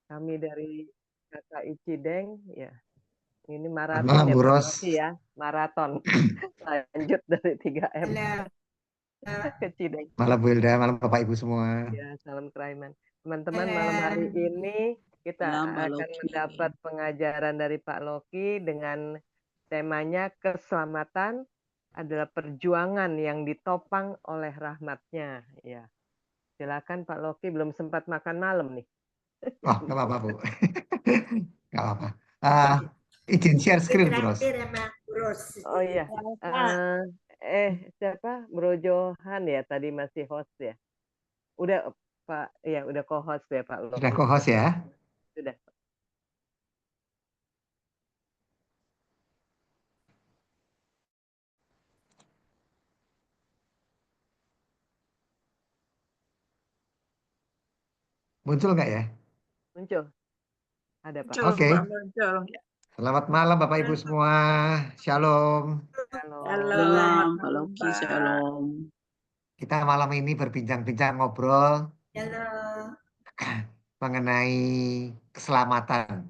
Kami dari KKI Cideng, ya. Ini Selamat maraton malam, ya Bu Pak Ros. Loki ya, maraton. Lanjut dari 3M Halo, ke Cideng. Malam Bu Hilda, malam Bapak Ibu semua. Ya, salam keraiman. Teman-teman, malam hari halo. ini kita Malam, Pak akan Loki. mendapat pengajaran dari Pak Loki dengan temanya keselamatan adalah perjuangan yang ditopang oleh rahmatnya. Ya, silakan Pak Loki, belum sempat makan malam nih. Oh, nggak apa-apa Bu. Nggak apa-apa. Ah, izin share Ini screen Bu Ros. terakhir sama Ros. Oh iya, siapa? Bro Johan ya, tadi masih host ya. Udah Pak, ya udah co-host ya Pak Sudah Loki. co-host ya. Sudah. Muncul nggak ya? Muncul. Ada Pak. Muncul, Oke. Pak, muncul. Selamat malam Bapak Ibu semua. Shalom. Halo. Halo. Shalom, Pak malam, Loki, Pak. shalom. Kita malam ini berbincang-bincang ngobrol Halo. mengenai keselamatan.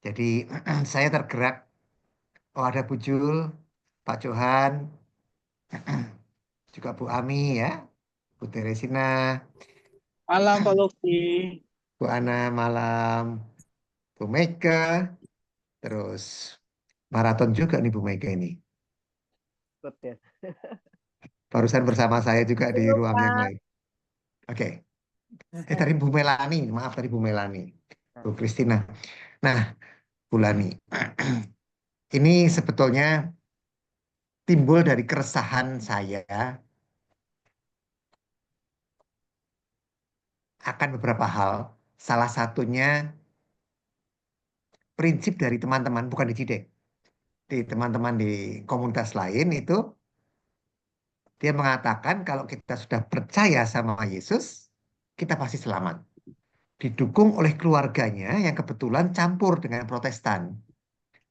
Jadi saya tergerak. Oh ada Bu Jul, Pak Johan, juga Bu Ami ya, Bu Teresina, Malam, Pak Loki. Bu Ana malam, Bu Mega, terus maraton juga nih Bu Mega ini. Ikut ya. Barusan bersama saya juga di Halo, ruang yang Pak. lain. Oke. Tadi Bu Melani, maaf tadi Bu Melani, Bu Kristina. Nah, Bu Lani, ini sebetulnya timbul dari keresahan saya akan beberapa hal. Salah satunya prinsip dari teman-teman, bukan di Cidek. Di teman-teman di komunitas lain itu, dia mengatakan kalau kita sudah percaya sama Yesus, kita pasti selamat. Didukung oleh keluarganya yang kebetulan campur dengan Protestan.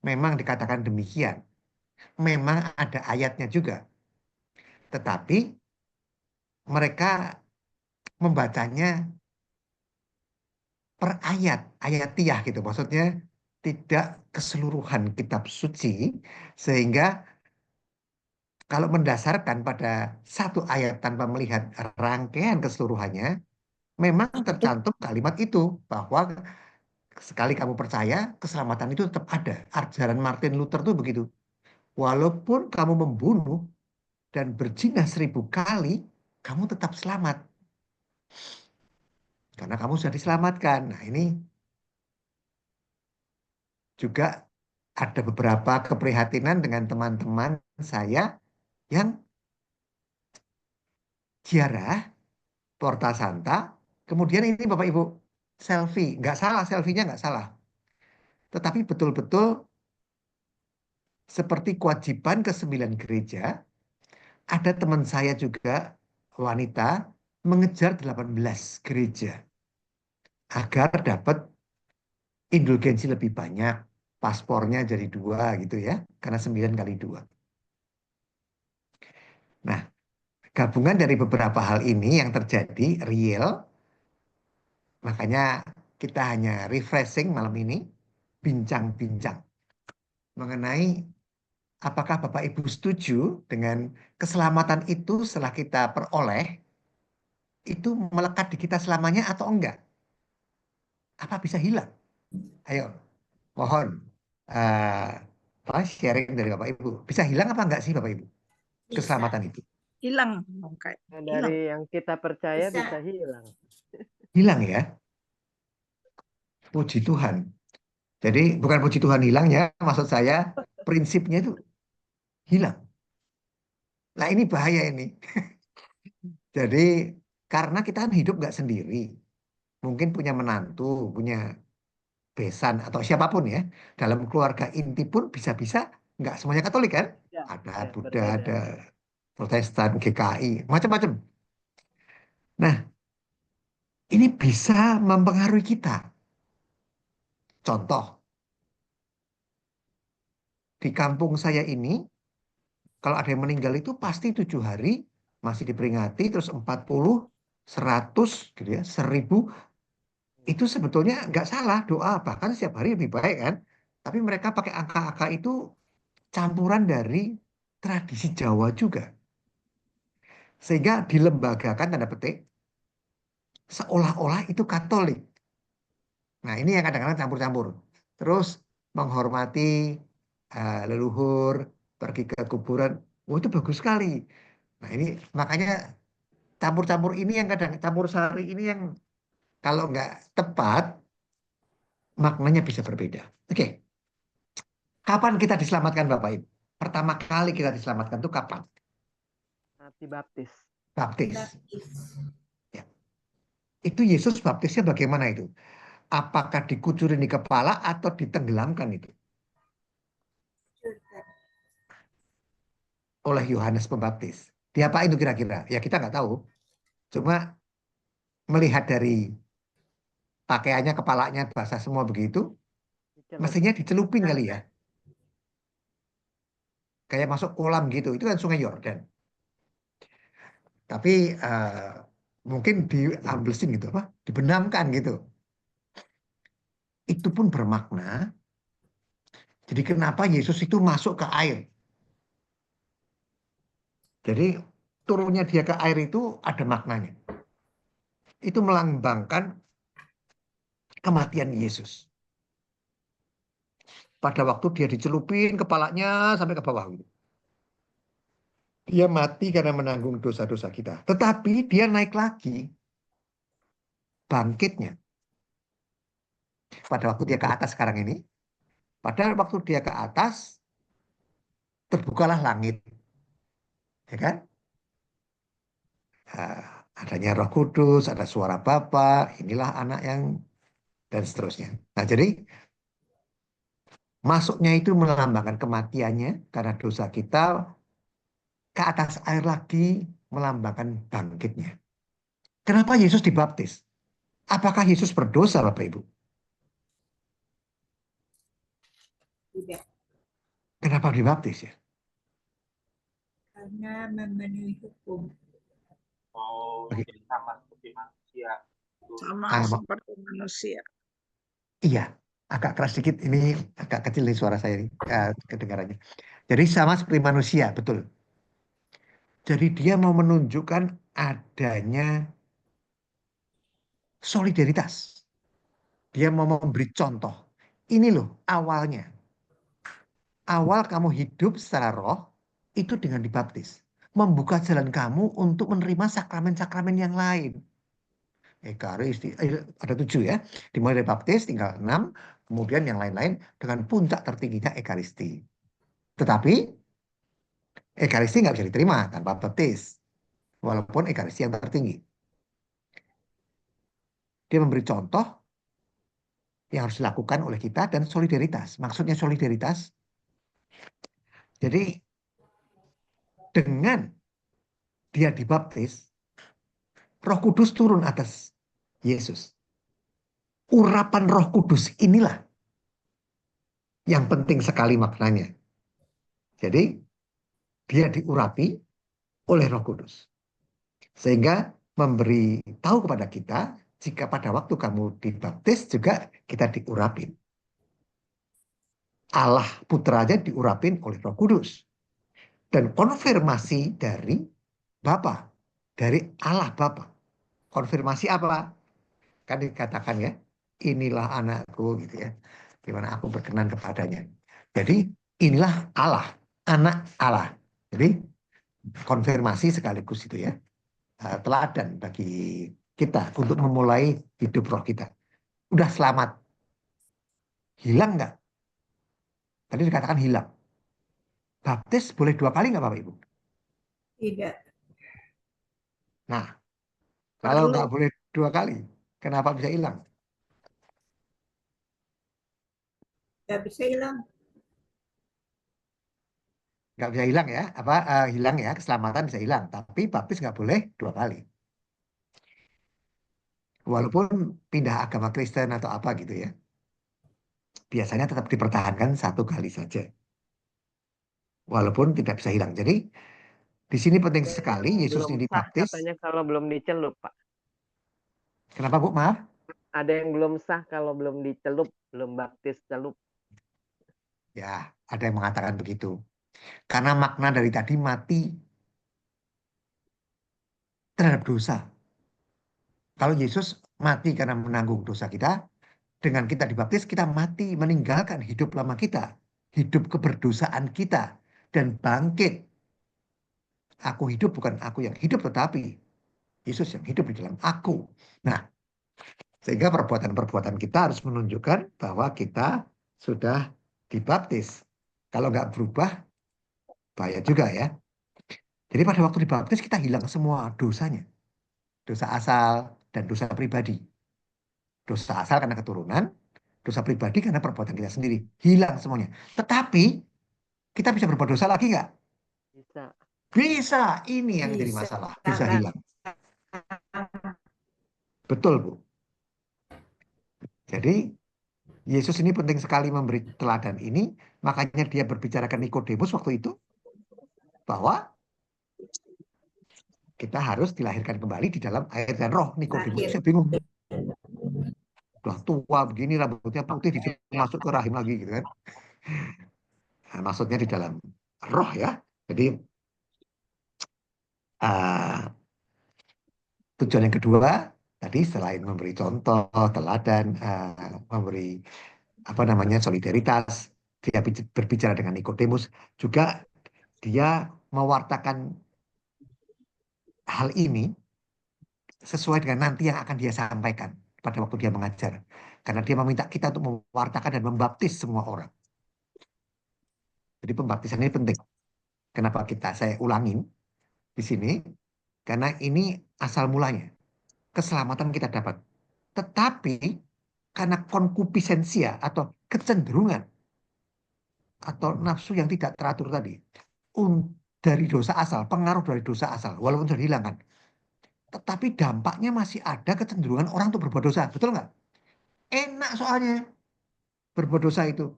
Memang dikatakan demikian. Memang ada ayatnya juga. Tetapi mereka membacanya per ayat, ayatiah gitu. Maksudnya tidak keseluruhan kitab suci. Sehingga kalau mendasarkan pada satu ayat tanpa melihat rangkaian keseluruhannya, memang tercantum kalimat itu bahwa sekali kamu percaya, keselamatan itu tetap ada. Ajaran Martin Luther itu begitu. Walaupun kamu membunuh dan berzina 1000 kali, kamu tetap selamat. Karena kamu sudah diselamatkan. Nah ini juga ada beberapa keprihatinan dengan teman-teman saya yang ziarah Porta Santa. Kemudian ini Bapak Ibu, selfie. Nggak salah, selfie-nya nggak salah. Tetapi betul-betul seperti kewajiban ke-9 gereja, ada teman saya juga wanita mengejar 18 gereja agar dapat indulgensi lebih banyak, paspornya jadi 2 gitu ya, karena 9 kali 2. Nah, gabungan dari beberapa hal ini yang terjadi real, makanya kita hanya refreshing malam ini, bincang-bincang mengenai apakah Bapak Ibu setuju dengan keselamatan itu setelah kita peroleh, itu melekat di kita selamanya atau enggak? Apa bisa hilang? Ayo, mohon sharing dari Bapak Ibu. Bisa hilang apa enggak sih Bapak Ibu? Bisa. Keselamatan itu. Hilang, kayak Nah, hilang. dari yang kita percaya Bisa. bisa hilang. Hilang ya? Puji Tuhan. Jadi bukan puji Tuhan hilang ya, maksud saya prinsipnya itu hilang. Nah ini bahaya ini. Jadi karena kita kan hidup nggak sendiri. Mungkin punya menantu, punya besan atau siapapun ya. Dalam keluarga inti pun bisa-bisa nggak semuanya Katolik kan? Ya, Ada ya, Buddha, berbeda. ada Protestan, GKI, macam-macam. Nah, ini bisa mempengaruhi kita. Contoh, di kampung saya ini, kalau ada yang meninggal itu pasti 7 hari masih diperingati, terus 40, 100, gitu ya, 1000. itu sebetulnya nggak salah doa, bahkan setiap hari lebih baik kan. Tapi mereka pakai angka-angka itu campuran dari tradisi Jawa juga. Sehingga dilembagakan tanda petik seolah-olah itu Katolik. Nah, ini yang kadang-kadang campur-campur. Terus menghormati leluhur, pergi ke kuburan. Oh, itu bagus sekali. Nah, ini makanya campur-campur ini yang kadang campur sari ini yang kalau nggak tepat maknanya bisa berbeda. Oke, kapan kita diselamatkan Bapak Ibu? Pertama kali kita diselamatkan itu kapan? Mati baptis. Baptis. Baptis. Ya. Itu Yesus baptisnya bagaimana itu? Apakah dikucurin di kepala atau ditenggelamkan itu oleh Yohanes Pembaptis? Diapain itu kira-kira? Ya kita nggak tahu. Cuma melihat dari pakaiannya, kepalanya basah semua begitu, Dicelup. mestinya dicelupin kali ya. Kayak masuk kolam gitu. Itu kan Sungai Yordan. Tapi mungkin diamblesin gitu apa? Dibenamkan gitu. Itu pun bermakna. Jadi kenapa Yesus itu masuk ke air? Jadi turunnya dia ke air itu ada maknanya. Itu melambangkan kematian Yesus. Pada waktu dia dicelupin kepalanya sampai ke bawah. Dia mati karena menanggung dosa-dosa kita. Tetapi dia naik lagi bangkitnya. Pada waktu dia ke atas sekarang ini. Pada waktu dia ke atas, terbukalah langit. Ya kan? Adanya Roh Kudus, ada suara Bapa, inilah anak yang dan seterusnya. Nah, jadi masuknya itu melambangkan kematiannya karena dosa kita, ke atas air lagi melambangkan bangkitnya. Kenapa Yesus dibaptis? Apakah Yesus berdosa, Bapak Ibu? Tidak. Kenapa dibaptis ya? Karena memenuhi hukum. mau Oke. jadi sama seperti manusia. Sama Ah, seperti manusia. Iya, agak keras sedikit. Ini agak kecil nih suara saya ini, kedengarannya. Jadi sama seperti manusia, betul. Jadi dia mau menunjukkan adanya solidaritas. Dia mau memberi contoh. Ini loh awalnya. Awal kamu hidup secara roh itu dengan dibaptis. Membuka jalan kamu untuk menerima sakramen-sakramen yang lain. Ekaristi, ada 7 ya. Dimulai dari baptis tinggal 6. Kemudian yang lain-lain dengan puncak tertingginya Ekaristi. Tetapi Ekaristi nggak bisa diterima tanpa baptis. Walaupun Ekaristi yang tertinggi. Dia memberi contoh yang harus dilakukan oleh kita dan solidaritas. Maksudnya solidaritas. Jadi dengan dia dibaptis, Roh Kudus turun atas Yesus. Urapan Roh Kudus inilah yang penting sekali maknanya. Jadi dia diurapi oleh Roh Kudus. Sehingga memberi tahu kepada kita jika pada waktu kamu dibaptis juga kita diurapin. Allah putranya diurapin oleh Roh Kudus. Dan konfirmasi dari Bapa, dari Allah Bapa. Konfirmasi apa? Kan dikatakan ya, inilah anakku gitu ya. Gimana aku berkenan kepadanya. Jadi inilah Allah, anak Allah. Jadi konfirmasi sekaligus itu ya. Teladan bagi kita untuk memulai hidup roh kita. Udah selamat. Hilang nggak? Tadi dikatakan hilang. Baptis boleh 2 kali nggak Bapak Ibu? Tidak. Nah, kalau Perlu. nggak boleh 2 kali, kenapa bisa hilang? Tidak bisa hilang. Nggak bisa hilang ya, hilang ya, keselamatan bisa hilang. Tapi baptis nggak boleh 2 kali. Walaupun pindah agama Kristen atau apa gitu ya. Biasanya tetap dipertahankan 1 kali saja. Walaupun tidak bisa hilang. Jadi di sini penting sekali Yesus Belum ini sah dibaptis. katanya kalau belum dicelup, Pak. Kenapa Bu? Maaf. Ada yang belum sah kalau belum dicelup, belum baptis celup. Ya, ada yang mengatakan begitu. Karena makna dari tadi mati terhadap dosa. Kalau Yesus mati karena menanggung dosa kita, dengan kita dibaptis, kita mati meninggalkan hidup lama kita, hidup keberdosaan kita, dan bangkit. Aku hidup bukan aku yang hidup, tetapi Yesus yang hidup di dalam aku. Nah, sehingga perbuatan-perbuatan kita harus menunjukkan bahwa kita sudah dibaptis. Kalau nggak berubah, bahaya juga ya. Jadi pada waktu dibaptis kita hilang semua dosanya. Dosa asal dan dosa pribadi. Dosa asal karena keturunan, dosa pribadi karena perbuatan kita sendiri. Hilang semuanya. Tetapi kita bisa berbuat dosa lagi nggak? Bisa. Bisa. Ini yang jadi Bisa. masalah. Bisa hilang. Betul, Bu. Jadi Yesus ini penting sekali memberi teladan ini. Makanya dia berbicara ke Nikodemus waktu itu. Bahwa kita harus dilahirkan kembali di dalam air dan roh. Nikodemus Akhir. saya bingung. Udah tua begini, rambutnya putih, disuruh masuk ke rahim lagi gitu kan. Nah, maksudnya di dalam roh ya. Jadi tujuan yang kedua tadi selain memberi contoh, teladan, memberi apa namanya solidaritas, dia berbicara dengan Nikodemus, juga dia mewartakan hal ini sesuai dengan nanti yang akan dia sampaikan pada waktu dia mengajar. Karena dia meminta kita untuk mewartakan dan membaptis semua orang. Jadi pembaptisan ini penting. Kenapa saya ulangin di sini? Karena ini asal mulanya. Keselamatan kita dapat. Tetapi karena konkupisensia atau kecenderungan atau nafsu yang tidak teratur tadi. Dari dosa asal, pengaruh dari dosa asal. Walaupun sudah dihilangkan. Tetapi dampaknya masih ada kecenderungan orang untuk berbuat dosa. Betul nggak? Enak soalnya berbuat dosa itu.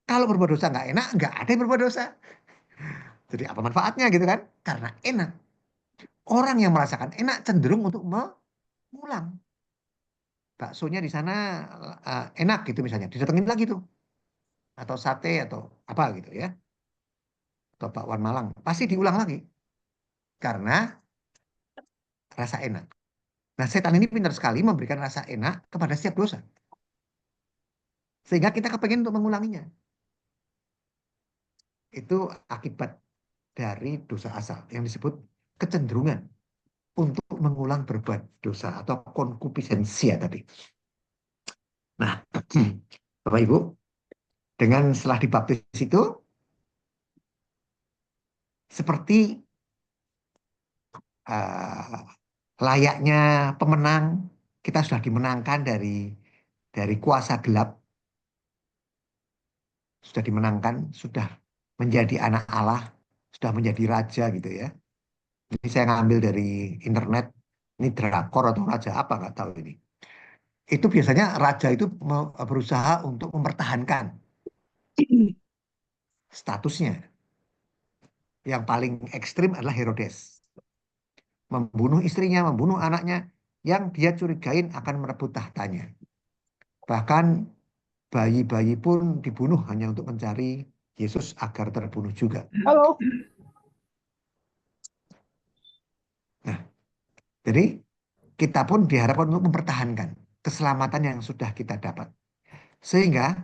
Kalau berbuat dosa nggak enak, nggak ada yang berbuat dosa. Jadi apa manfaatnya gitu kan? Karena enak. Orang yang merasakan enak cenderung untuk mengulang. Baksonya di sana enak gitu misalnya, didatengin lagi tuh. Atau sate atau apa gitu ya. Atau bakwan Malang. Pasti diulang lagi. Karena rasa enak. Nah setan ini pintar sekali memberikan rasa enak kepada setiap dosa. Sehingga kita kepengen untuk mengulanginya. Itu akibat dari dosa asal yang disebut kecenderungan untuk mengulang berbuat dosa atau konkupisенsia tadi. Nah, Bapak Ibu, dengan setelah dibaptis itu seperti layaknya pemenang, kita sudah dimenangkan dari kuasa gelap, sudah dimenangkan, sudah menjadi anak Allah, sudah menjadi raja gitu ya. Ini saya ngambil dari internet, ini drakor atau raja apa nggak tahu ini. Itu biasanya raja itu berusaha untuk mempertahankan statusnya. Yang paling ekstrim adalah Herodes. Membunuh istrinya, membunuh anaknya, yang dia curigain akan merebut tahtanya. Bahkan bayi-bayi pun dibunuh hanya untuk mencari Yesus agar terbunuh juga. Halo. Nah, jadi kita pun diharapkan untuk mempertahankan keselamatan yang sudah kita dapat. Sehingga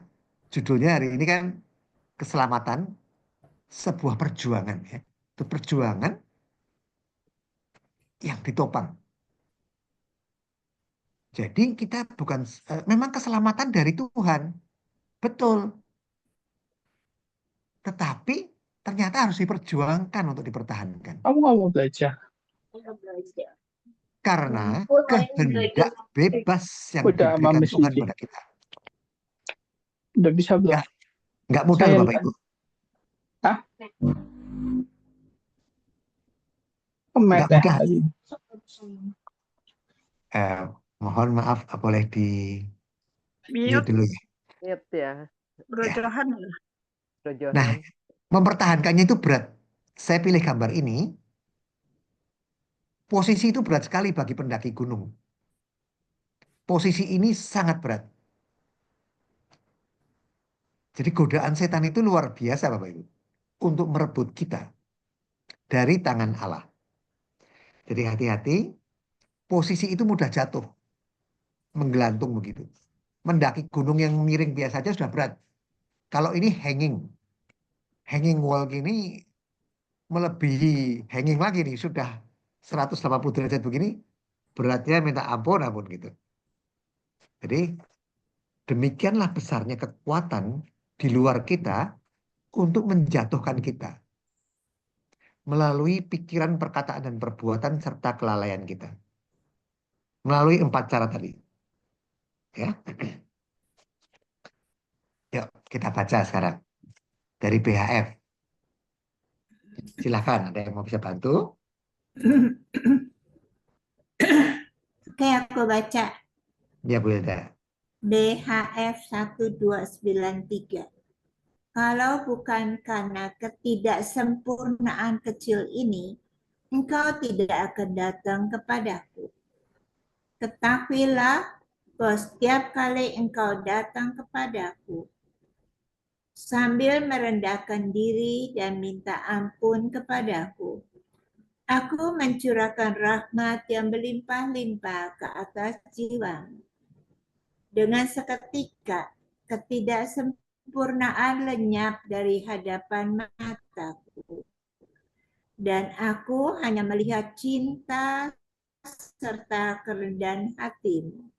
judulnya hari ini kan keselamatan sebuah perjuangan ya. Itu perjuangan yang ditopang. Jadi kita bukan memang keselamatan dari Tuhan. Betul. Tetapi ternyata harus diperjuangkan untuk dipertahankan. Kamu nggak mau belajar? Karena kehendak bebas yang Udah diberikan Mami Tuhan Suci. pada kita. Udah bisa belum? Nggak mudah Saya loh Bapak Ibu. Hah? Nggak Kemet ya mudah. tadi. Mohon maaf, boleh di mute Mute, dulu ya. Mute ya, Bro Johan ya. Bro Nah, Johan. mempertahankannya itu berat. Saya pilih gambar ini. Posisi itu berat sekali bagi pendaki gunung. Posisi ini sangat berat. Jadi godaan setan itu luar biasa Bapak Ibu. Untuk merebut kita dari tangan Allah. Jadi hati-hati, posisi itu mudah jatuh. Menggelantung begitu. Mendaki gunung yang miring biasa saja sudah berat. Kalau ini hanging. Hanging wall gini melebihi hanging lagi nih. Sudah 180 derajat begini. Beratnya minta ampun gitu. Jadi demikianlah besarnya kekuatan di luar kita untuk menjatuhkan kita. Melalui pikiran, perkataan, dan perbuatan serta kelalaian kita. Melalui 4 cara tadi. Ya. Yuk, kita baca sekarang. Dari BHF. Silahkan, ada yang mau bisa bantu? Oke, aku baca. Ya, Bu Hilda. BHF 1293. Kalau bukan karena ketidaksempurnaan kecil ini, engkau tidak akan datang kepadaku. Ketahuilah bahwa setiap kali engkau datang kepadaku, sambil merendahkan diri dan minta ampun kepadaku, aku mencurahkan rahmat yang berlimpah-limpah ke atas jiwamu. Dengan seketika, ketidaksempurnaan lenyap dari hadapan mataku. Dan aku hanya melihat cinta serta kerendahan hatimu.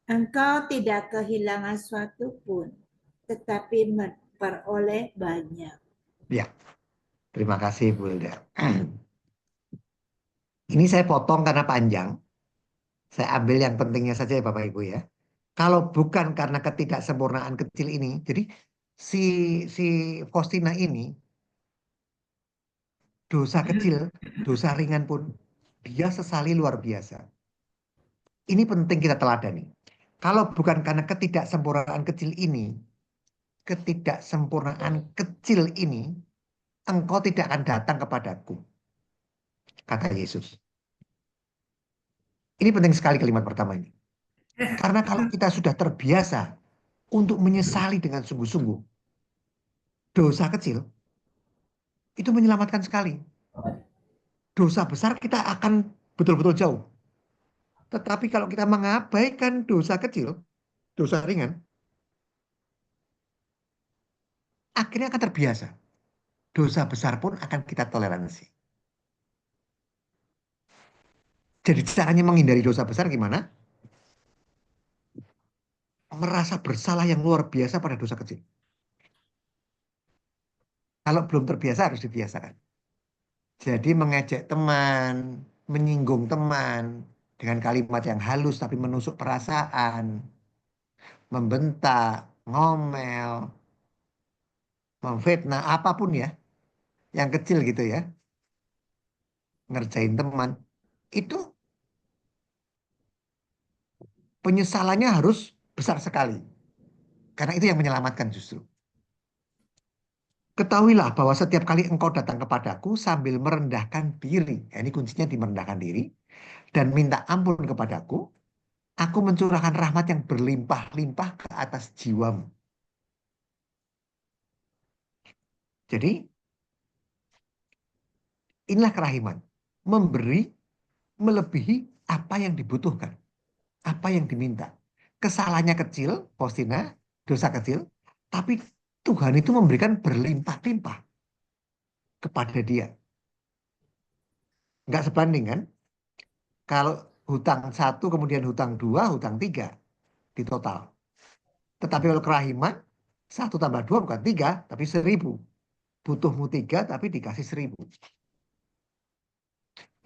Engkau tidak kehilangan suatu pun, tetapi memperoleh banyak. Ya, terima kasih Bu Hilda. Ini saya potong karena panjang. Saya ambil yang pentingnya saja ya Bapak Ibu ya. Kalau bukan karena ketidaksempurnaan kecil ini, jadi si Faustina ini dosa kecil, dosa ringan pun dia sesali luar biasa. Ini penting kita teladani. Kalau bukan karena ketidaksempurnaan kecil ini, engkau tidak akan datang kepadaku, kata Yesus. Ini penting sekali kalimat pertama ini. Karena kalau kita sudah terbiasa untuk menyesali dengan sungguh-sungguh dosa kecil, itu menyelamatkan sekali. Dosa besar kita akan betul-betul jauh. Tetapi kalau kita mengabaikan dosa kecil, dosa ringan, akhirnya akan terbiasa. Dosa besar pun akan kita toleransi. Jadi caranya menghindari dosa besar gimana? Merasa bersalah yang luar biasa pada dosa kecil. Kalau belum terbiasa harus dibiasakan. Jadi mengejek teman, menyinggung teman dengan kalimat yang halus tapi menusuk perasaan, membentak, ngomel, memfitnah, apapun ya, yang kecil gitu ya, ngerjain teman, itu penyesalannya harus besar sekali. Karena itu yang menyelamatkan justru. Ketahuilah bahwa setiap kali engkau datang kepadaku sambil merendahkan diri, ya, ini kuncinya di merendahkan diri, dan minta ampun kepadaku, aku mencurahkan rahmat yang berlimpah-limpah ke atas jiwamu. Jadi, inilah kerahiman. Memberi melebihi apa yang dibutuhkan. Apa yang diminta. Kesalahannya kecil, Faustina, dosa kecil, tapi Tuhan itu memberikan berlimpah-limpah kepada dia. Nggak sebanding kan? Kalau hutang 1, kemudian hutang 2, hutang 3 di total. Tetapi kalau kerahiman, 1 tambah 2 bukan 3, tapi 1000. Butuhmu 3, tapi dikasih 1000.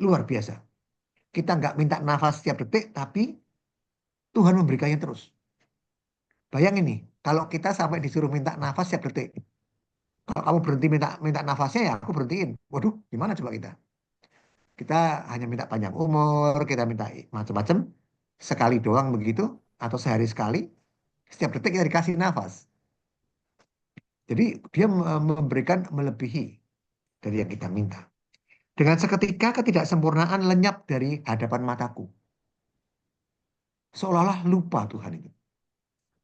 Luar biasa. Kita nggak minta nafas setiap detik, tapi Tuhan memberikannya terus. Bayangin nih, kalau kita sampai disuruh minta nafas setiap detik. Kalau kamu berhenti minta nafasnya, ya aku berhentiin. Waduh, gimana coba kita? Kita hanya minta panjang umur, kita minta macam-macam. Sekali doang begitu, atau sehari sekali. Setiap detik kita dikasih nafas. Jadi dia memberikan melebihi dari yang kita minta. Dengan seketika ketidaksempurnaan lenyap dari hadapan mataku. Seolah-olah lupa Tuhan itu.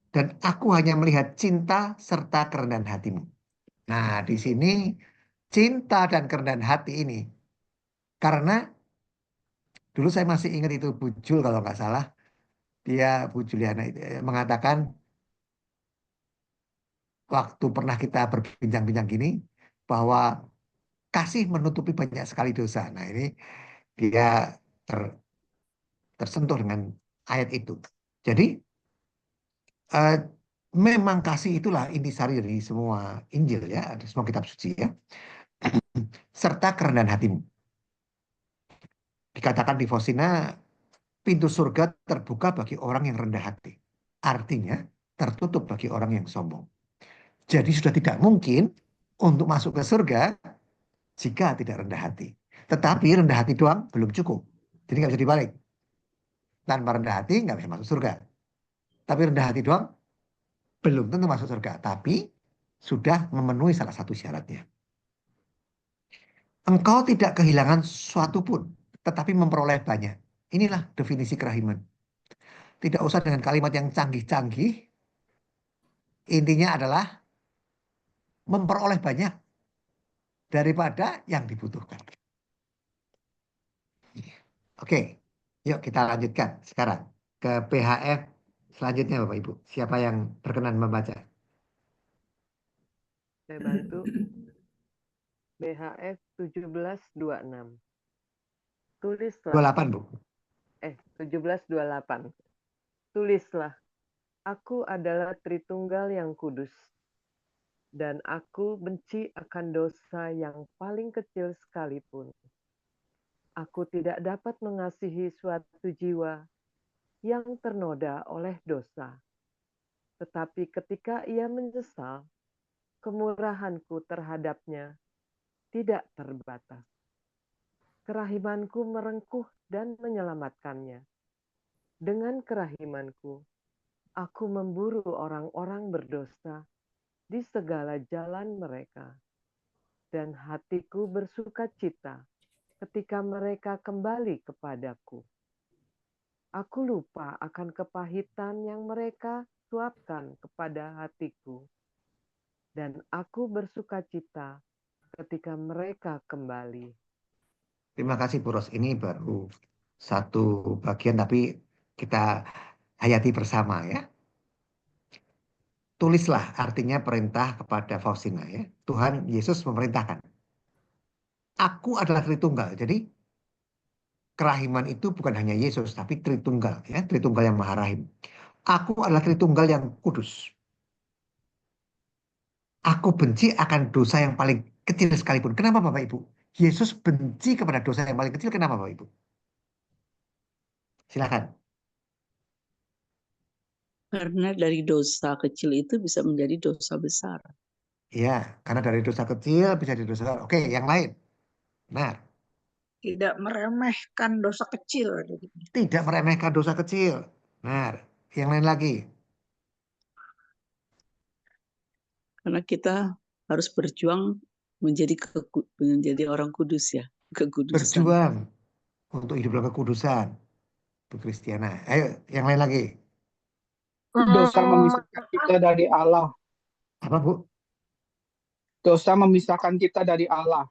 Dan aku hanya melihat cinta serta kerendahan hatimu. Nah, di sini cinta dan kerendahan hati ini. Karena dulu saya masih ingat itu Bu Jul kalau nggak salah. Dia, Bu Juliana itu, mengatakan waktu pernah kita berbincang-bincang gini. Bahwa kasih menutupi banyak sekali dosa. Nah, ini dia tersentuh dengan ayat itu. Jadi, eh, memang kasih itulah intisari dari semua Injil ya, dari semua kitab suci ya. Serta kerendahan hatimu. Dikatakan di Fosina, pintu surga terbuka bagi orang yang rendah hati. Artinya, tertutup bagi orang yang sombong. Jadi sudah tidak mungkin untuk masuk ke surga jika tidak rendah hati. Tetapi rendah hati doang belum cukup. Jadi nggak bisa dibalik. Tanpa rendah hati nggak bisa masuk surga. Tapi rendah hati doang belum tentu masuk surga. Tapi sudah memenuhi salah satu syaratnya. Engkau tidak kehilangan sesuatu pun, tetapi memperoleh banyak. Inilah definisi kerahiman. Tidak usah dengan kalimat yang canggih-canggih. Intinya adalah memperoleh banyak daripada yang dibutuhkan. Oke, yuk kita lanjutkan sekarang ke PHF selanjutnya Bapak Ibu. Siapa yang berkenan membaca? Saya bantu. BHF 1726. Tulislah. 28 Bu. 1728. Tulislah, aku adalah Tritunggal yang kudus, dan aku benci akan dosa yang paling kecil sekalipun. Aku tidak dapat mengasihi suatu jiwa yang ternoda oleh dosa. Tetapi ketika ia menyesal, kemurahanku terhadapnya tidak terbatas. Kerahimanku merengkuh dan menyelamatkannya. Dengan kerahimanku, aku memburu orang-orang berdosa di segala jalan mereka. Dan hatiku bersuka cita ketika mereka kembali kepadaku. Aku lupa akan kepahitan yang mereka suapkan kepada hatiku. Dan aku bersuka cita ketika mereka kembali. Terima kasih Bu Ros. Ini baru satu bagian tapi kita hayati bersama ya. Tulislah artinya perintah kepada Faustina ya. Tuhan Yesus memerintahkan. Aku adalah Tritunggal. Jadi kerahiman itu bukan hanya Yesus tapi Tritunggal ya. Tritunggal yang Maha Rahim. Aku adalah Tritunggal yang kudus. Aku benci akan dosa yang paling kecil sekalipun. Kenapa Bapak Ibu? Yesus benci kepada dosa yang paling kecil. Kenapa Bapak Ibu? Silakan. Karena dari dosa kecil itu bisa menjadi dosa besar. Iya, karena dari dosa kecil bisa jadi dosa besar. Oke, yang lain. Nah, Tidak meremehkan dosa kecil. tidak meremehkan dosa kecil. Nah, yang lain lagi. Karena kita harus berjuang menjadi orang kudus ya, kekudusan. Berjuang untuk hidup dalam kekudusan. Bu Kristiana. Ayo, yang lain lagi. Dosa memisahkan kita dari Allah. Apa Bu? Dosa memisahkan kita dari Allah.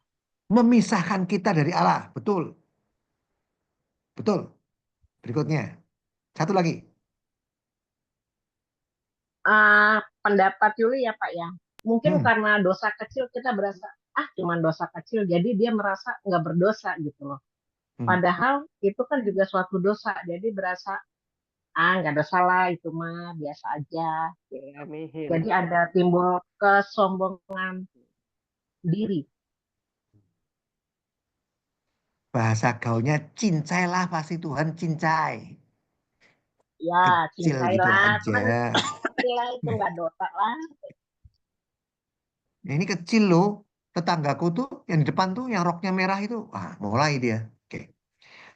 Memisahkan kita dari Allah. Betul. Betul. Berikutnya. Satu lagi. Pendapat Yuli ya Pak ya. Mungkin karena dosa kecil kita berasa cuman dosa kecil, jadi dia merasa nggak berdosa gitu loh. Padahal itu kan juga suatu dosa, jadi berasa nggak dosa lah, itu mah biasa aja. Jadi ada timbul kesombongan diri. Bahasa gaulnya cincailah pasti Tuhan cincai. Ya, Kecil gitu cintailah. aja. Cintailah itu nggak dosa lah. Nah, ini kecil loh. Tetanggaku tuh yang di depan tuh yang roknya merah itu. Wah, mulai dia. Oke.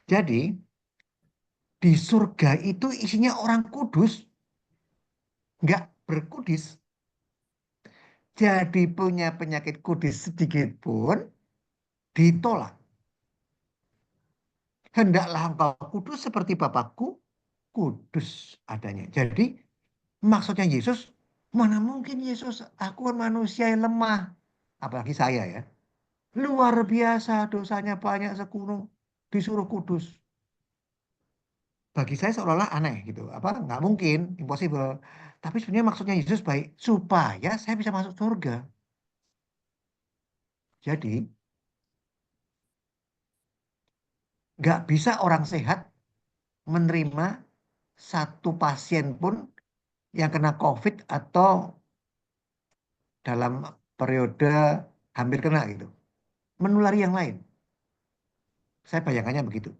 Jadi di surga itu isinya orang kudus. Nggak berkudis. Jadi punya penyakit kudis sedikit pun ditolak. Hendaklah engkau kudus seperti Bapakku kudus adanya. Jadi maksudnya Yesus, mana mungkin Yesus, aku kan manusia yang lemah. Apalagi saya ya. Luar biasa dosanya banyak segunung, disuruh kudus. Bagi saya seolah-olah aneh gitu. Apa nggak mungkin, impossible. Tapi sebenarnya maksudnya Yesus baik supaya saya bisa masuk surga. Jadi nggak bisa orang sehat menerima satu pasien pun yang kena COVID atau dalam periode hampir kena gitu. Menulari yang lain. Saya bayangannya begitu.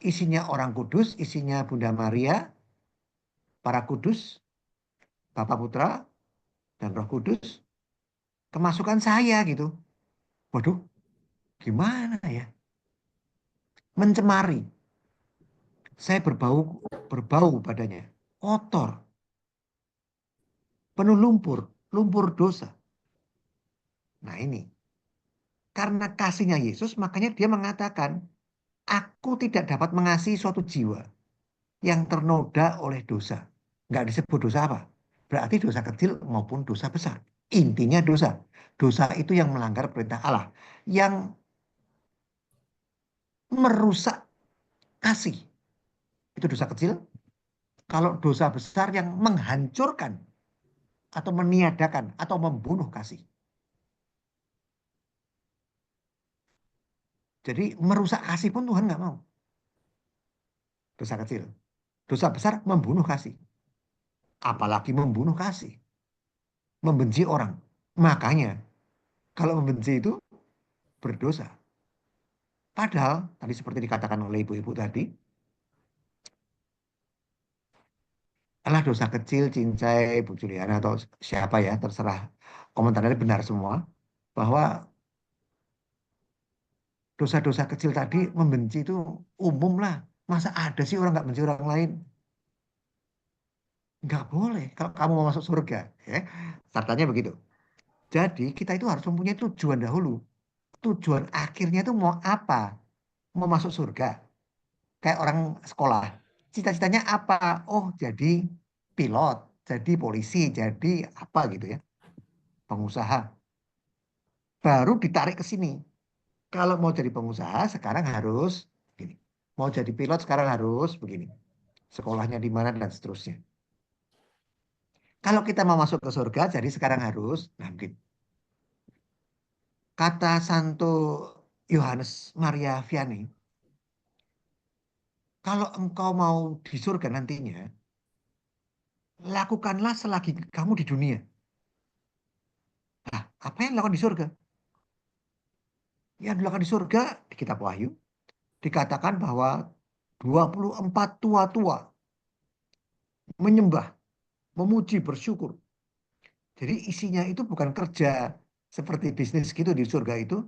Isinya orang kudus, isinya Bunda Maria, para kudus, Bapa Putra, dan Roh Kudus. Kemasukan saya gitu. Waduh, gimana ya? Mencemari. Saya berbau badannya. Kotor. Penuh lumpur. Lumpur dosa. Nah ini. Karena kasihnya Yesus, makanya dia mengatakan, aku tidak dapat mengasihi suatu jiwa yang ternoda oleh dosa. Nggak disebut dosa apa? Berarti dosa kecil maupun dosa besar. Intinya dosa. Dosa itu yang melanggar perintah Allah. Yang merusak kasih. Itu dosa kecil. Kalau dosa besar yang menghancurkan atau meniadakan atau membunuh kasih. Jadi merusak kasih pun Tuhan nggak mau. Dosa kecil. Dosa besar membunuh kasih. Apalagi membunuh kasih. Membenci orang. Makanya kalau membenci itu berdosa. Padahal tadi seperti dikatakan oleh ibu-ibu tadi, adalah dosa kecil, Cincai, Bu Juliana atau siapa ya, terserah komentarnya benar semua, bahwa dosa-dosa kecil tadi membenci itu umum lah. Masa ada sih orang nggak benci orang lain? Nggak boleh kalau kamu mau masuk surga. Ya. Startanya begitu. Jadi kita itu harus mempunyai tujuan dahulu. Tujuan akhirnya itu mau apa? Mau masuk surga. Kayak orang sekolah. Cita-citanya apa? Oh jadi pilot, jadi polisi, jadi apa gitu ya. Pengusaha. Baru ditarik ke sini. Kalau mau jadi pengusaha sekarang harus begini. Mau jadi pilot sekarang harus begini. Sekolahnya di mana dan seterusnya. Kalau kita mau masuk ke surga, jadi sekarang harus, nah mungkin. Kata Santo Yohanes Maria Vianney, kalau engkau mau di surga nantinya, lakukanlah selagi kamu di dunia. Nah, apa yang dilakukan di surga? Yang dilakukan di surga, di kitab Wahyu, dikatakan bahwa 24 tua-tua menyembah, memuji, bersyukur. Jadi isinya itu bukan kerja seperti bisnis gitu di surga itu.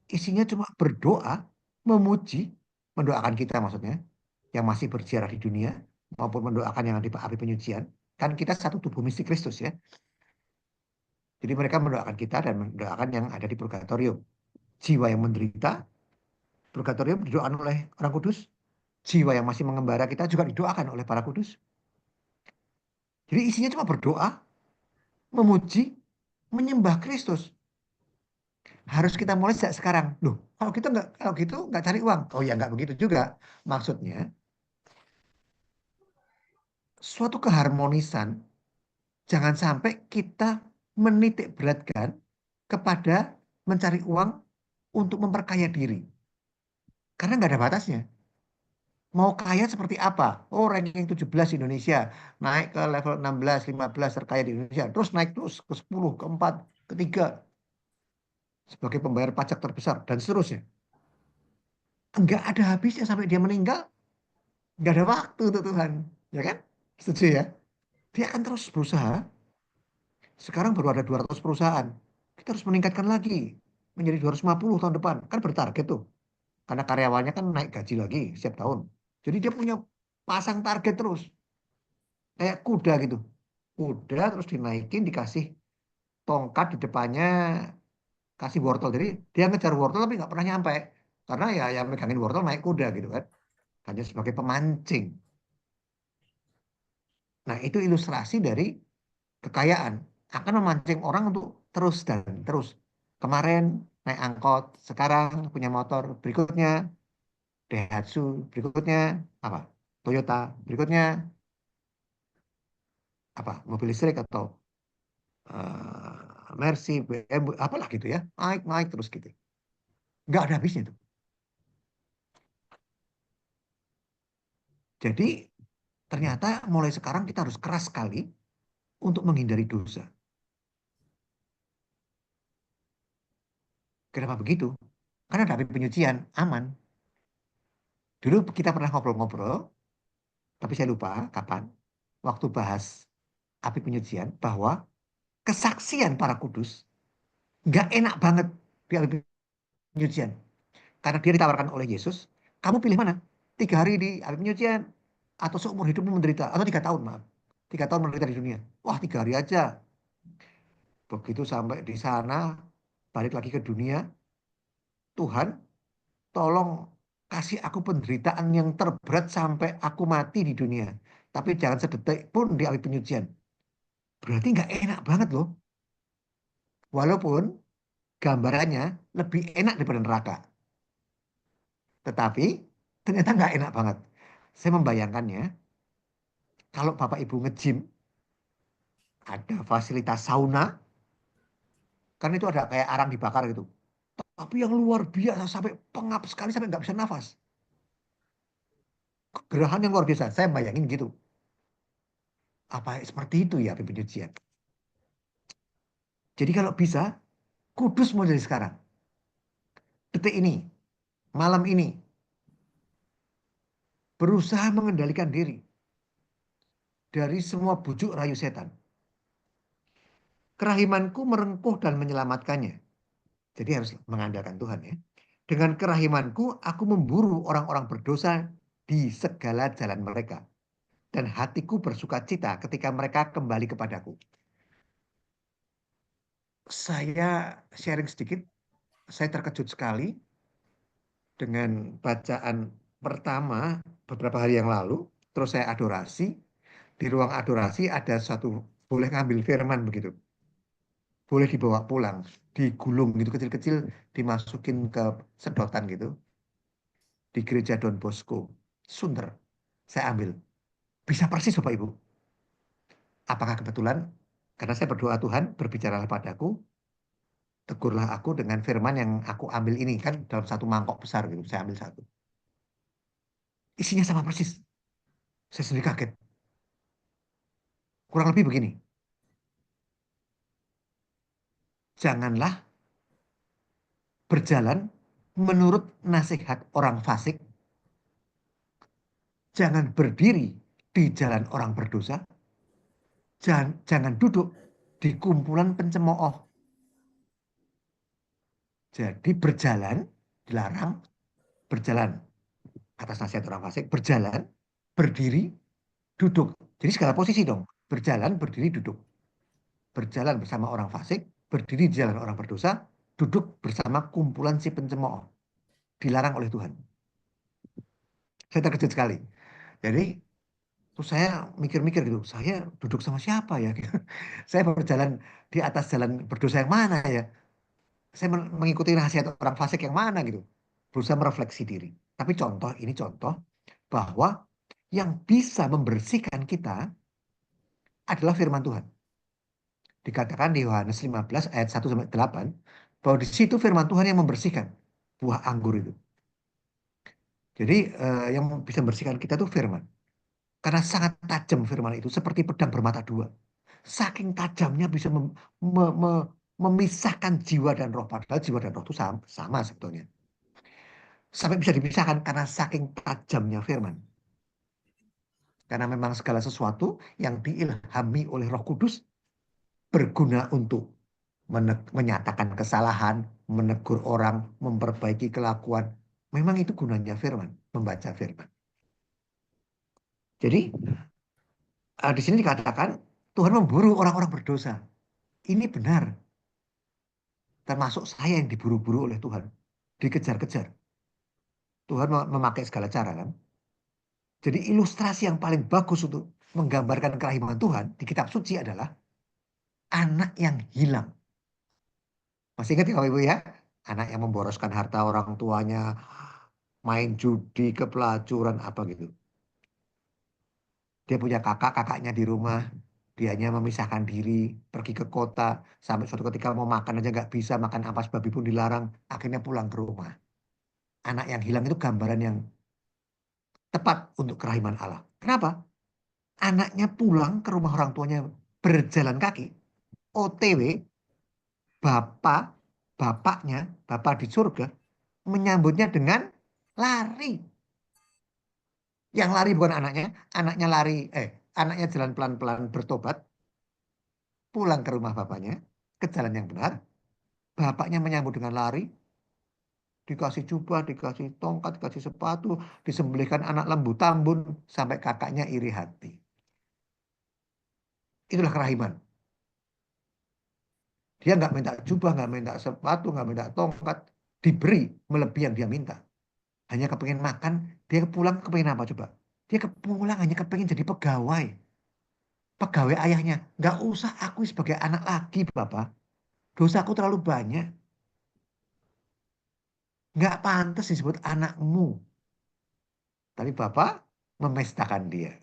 Isinya cuma berdoa, memuji, mendoakan kita maksudnya, yang masih berziarah di dunia, maupun mendoakan yang di api penyucian. Kan kita satu tubuh mistik Kristus ya. Jadi mereka mendoakan kita dan mendoakan yang ada di purgatorium. Jiwa yang menderita, purgatorium didoakan oleh orang kudus. Jiwa yang masih mengembara kita juga didoakan oleh para kudus. Jadi isinya cuma berdoa, memuji, menyembah Kristus. Harus kita mulai sejak sekarang. Loh, kalau gitu nggak cari uang. Oh ya nggak begitu juga. Maksudnya suatu keharmonisan jangan sampai kita menitik beratkan kepada mencari uang untuk memperkaya diri. Karena nggak ada batasnya. Mau kaya seperti apa? Oh ranking 17 Indonesia. Naik ke level 16, 15 terkaya di Indonesia. Terus naik terus ke 10, ke 4, ke 3. Sebagai pembayar pajak terbesar dan seterusnya. Enggak ada habisnya sampai dia meninggal. Enggak ada waktu untuk Tuhan. Ya kan? Setuju ya? Dia akan terus berusaha. Sekarang baru ada 200 perusahaan. Kita harus meningkatkan lagi. Menjadi 250 tahun depan. Kan bertarget tuh. Karena karyawannya kan naik gaji lagi setiap tahun. Jadi dia punya pasang target terus. Kayak kuda gitu. Kuda terus dinaikin, dikasih tongkat di depannya, kasih wortel. Jadi dia ngejar wortel tapi nggak pernah nyampe. Karena ya yang megangin wortel naik kuda gitu kan. Hanya sebagai pemancing. Nah, itu ilustrasi dari kekayaan akan memancing orang untuk terus dan terus. Kemarin naik angkot, sekarang punya motor, berikutnya Daihatsu, berikutnya apa? Toyota, berikutnya apa? Mobil listrik atau Mercy, BMW, apalah gitu ya. Naik terus gitu. Nggak ada habisnya tuh. Jadi ternyata mulai sekarang kita harus keras sekali untuk menghindari dosa. Kenapa begitu? Karena dari penyucian aman. Dulu kita pernah ngobrol-ngobrol, tapi saya lupa kapan, waktu bahas api penyucian, bahwa kesaksian para kudus nggak enak banget di api penyucian. Karena dia ditawarkan oleh Yesus, kamu pilih mana? 3 hari di api penyucian, atau seumur hidupmu menderita, atau 3 tahun, maaf. 3 tahun menderita di dunia. Wah, 3 hari aja. Begitu sampai di sana, balik lagi ke dunia, Tuhan, tolong kasih aku penderitaan yang terberat sampai aku mati di dunia. Tapi jangan sedetik pun di api penyucian. Berarti nggak enak banget loh. Walaupun gambarannya lebih enak daripada neraka. Tetapi ternyata nggak enak banget. Saya membayangkannya, kalau Bapak Ibu nge-gym, ada fasilitas sauna, kan itu ada kayak arang dibakar gitu. Tapi yang luar biasa sampai pengap sekali sampai nggak bisa nafas. Kegerahan yang luar biasa. Saya bayangin gitu. Apa seperti itu ya api penyucian? Jadi kalau bisa, kudus mulai dari sekarang. Detik ini, malam ini, berusaha mengendalikan diri dari semua bujuk rayu setan. Kerahimanku merengkuh dan menyelamatkannya. Jadi harus mengandalkan Tuhan ya. Dengan kerahimanku, aku memburu orang-orang berdosa di segala jalan mereka. Dan hatiku bersuka cita ketika mereka kembali kepadaku. Saya sharing sedikit. Saya terkejut sekali dengan bacaan pertama beberapa hari yang lalu. Terus saya adorasi. Di ruang adorasi ada satu, boleh ngambil firman begitu. Boleh dibawa pulang. Digulung gitu kecil-kecil. Dimasukin ke sedotan gitu. Di gereja Don Bosco. Sunter. Saya ambil. Bisa persis Bapak Ibu. Apakah kebetulan? Karena saya berdoa Tuhan berbicaralah padaku. Tegurlah aku dengan firman yang aku ambil ini. Kan dalam satu mangkok besar gitu. Saya ambil satu. Isinya sama persis. Saya sendiri kaget. Kurang lebih begini. Janganlah berjalan menurut nasihat orang fasik. Jangan berdiri di jalan orang berdosa. Jangan duduk di kumpulan pencemooh. Jadi berjalan dilarang, berjalan atas nasihat orang fasik, berjalan, berdiri, duduk. Jadi segala posisi dong. Berjalan, berdiri, duduk. Berjalan bersama orang fasik, berdiri di jalan orang berdosa, duduk bersama kumpulan si pencemooh. Dilarang oleh Tuhan. Saya terkejut sekali. Jadi terus saya mikir-mikir gitu, saya duduk sama siapa ya? Saya berjalan di atas jalan berdosa yang mana ya? Saya mengikuti nasihat orang fasik yang mana gitu. Berusaha merefleksi diri. Tapi ini contoh bahwa yang bisa membersihkan kita adalah firman Tuhan. Dikatakan di Yohanes 15 ayat 1-8 bahwa di situ firman Tuhan yang membersihkan buah anggur itu. Jadi yang bisa membersihkan kita itu firman. Karena sangat tajam firman itu seperti pedang bermata dua. Saking tajamnya bisa memisahkan jiwa dan roh. Padahal jiwa dan roh itu sama sebetulnya. Sampai bisa dipisahkan karena saking tajamnya firman. Karena memang segala sesuatu yang diilhami oleh Roh Kudus berguna untuk menyatakan kesalahan, menegur orang, memperbaiki kelakuan. Memang itu gunanya firman, membaca firman. Jadi di sini dikatakan Tuhan memburu orang-orang berdosa. Ini benar. Termasuk saya yang diburu-buru oleh Tuhan. Dikejar-kejar. Tuhan memakai segala cara kan. Jadi ilustrasi yang paling bagus untuk menggambarkan kerahiman Tuhan di kitab suci adalah anak yang hilang. Masih ingat ya Bapak Ibu ya? Anak yang memboroskan harta orang tuanya, main judi, kepelacuran, apa gitu. Dia punya kakak, kakaknya di rumah, dianya memisahkan diri, pergi ke kota, sampai suatu ketika mau makan aja nggak bisa, makan ampas babi pun dilarang, akhirnya pulang ke rumah. Anak yang hilang itu gambaran yang tepat untuk kerahiman Allah. Kenapa? Anaknya pulang ke rumah orang tuanya berjalan kaki, OTW, bapak, bapaknya, bapak di surga, menyambutnya dengan lari. Yang lari bukan anaknya lari, anaknya jalan pelan-pelan bertobat, pulang ke rumah bapaknya, ke jalan yang benar, bapaknya menyambut dengan lari, dikasih jubah, dikasih tongkat, dikasih sepatu, disembelihkan anak lembu tambun, sampai kakaknya iri hati. Itulah kerahiman. Dia nggak minta jubah, nggak minta sepatu, nggak minta tongkat, diberi melebihi yang dia minta. Hanya kepengen makan, dia pulang kepengen apa coba? Dia pulang hanya kepengen jadi pegawai. Pegawai ayahnya. Nggak usah aku sebagai anak lagi, Bapak. Dosaku terlalu banyak. Nggak pantas disebut anakmu. Tapi Bapak memestakan dia.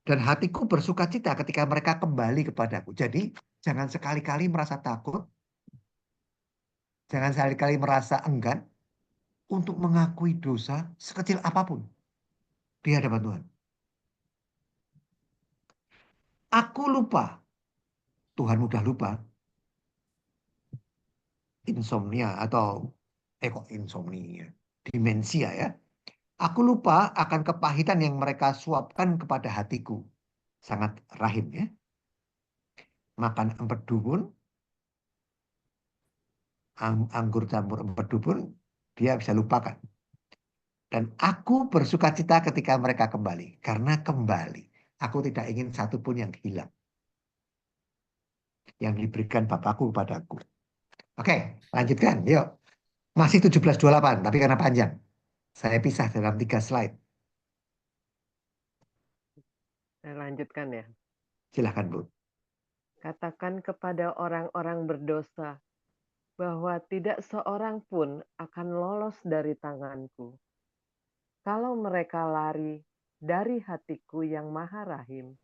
Dan hatiku bersuka cita ketika mereka kembali kepadaku. Jadi jangan sekali-kali merasa takut. Jangan sekali-kali merasa enggan untuk mengakui dosa sekecil apapun di hadapan Tuhan. Aku lupa. Tuhan mudah lupa. Insomnia atau kok insomnia. Demensia ya. Aku lupa akan kepahitan yang mereka suapkan kepada hatiku. Sangat rahim ya. Makan empedu pun, anggur campur empedu pun, dia bisa lupakan. Dan aku bersuka cita ketika mereka kembali. Karena kembali. Aku tidak ingin satupun yang hilang. Yang diberikan Bapakku kepadaku. Oke, lanjutkan. Yuk. Masih 17:28, tapi karena panjang. Saya pisah dalam 3 slide. Saya lanjutkan ya. Silahkan, Bu. Katakan kepada orang-orang berdosa bahwa tidak seorang pun akan lolos dari tanganku. Kalau mereka lari dari hatiku yang maha rahim,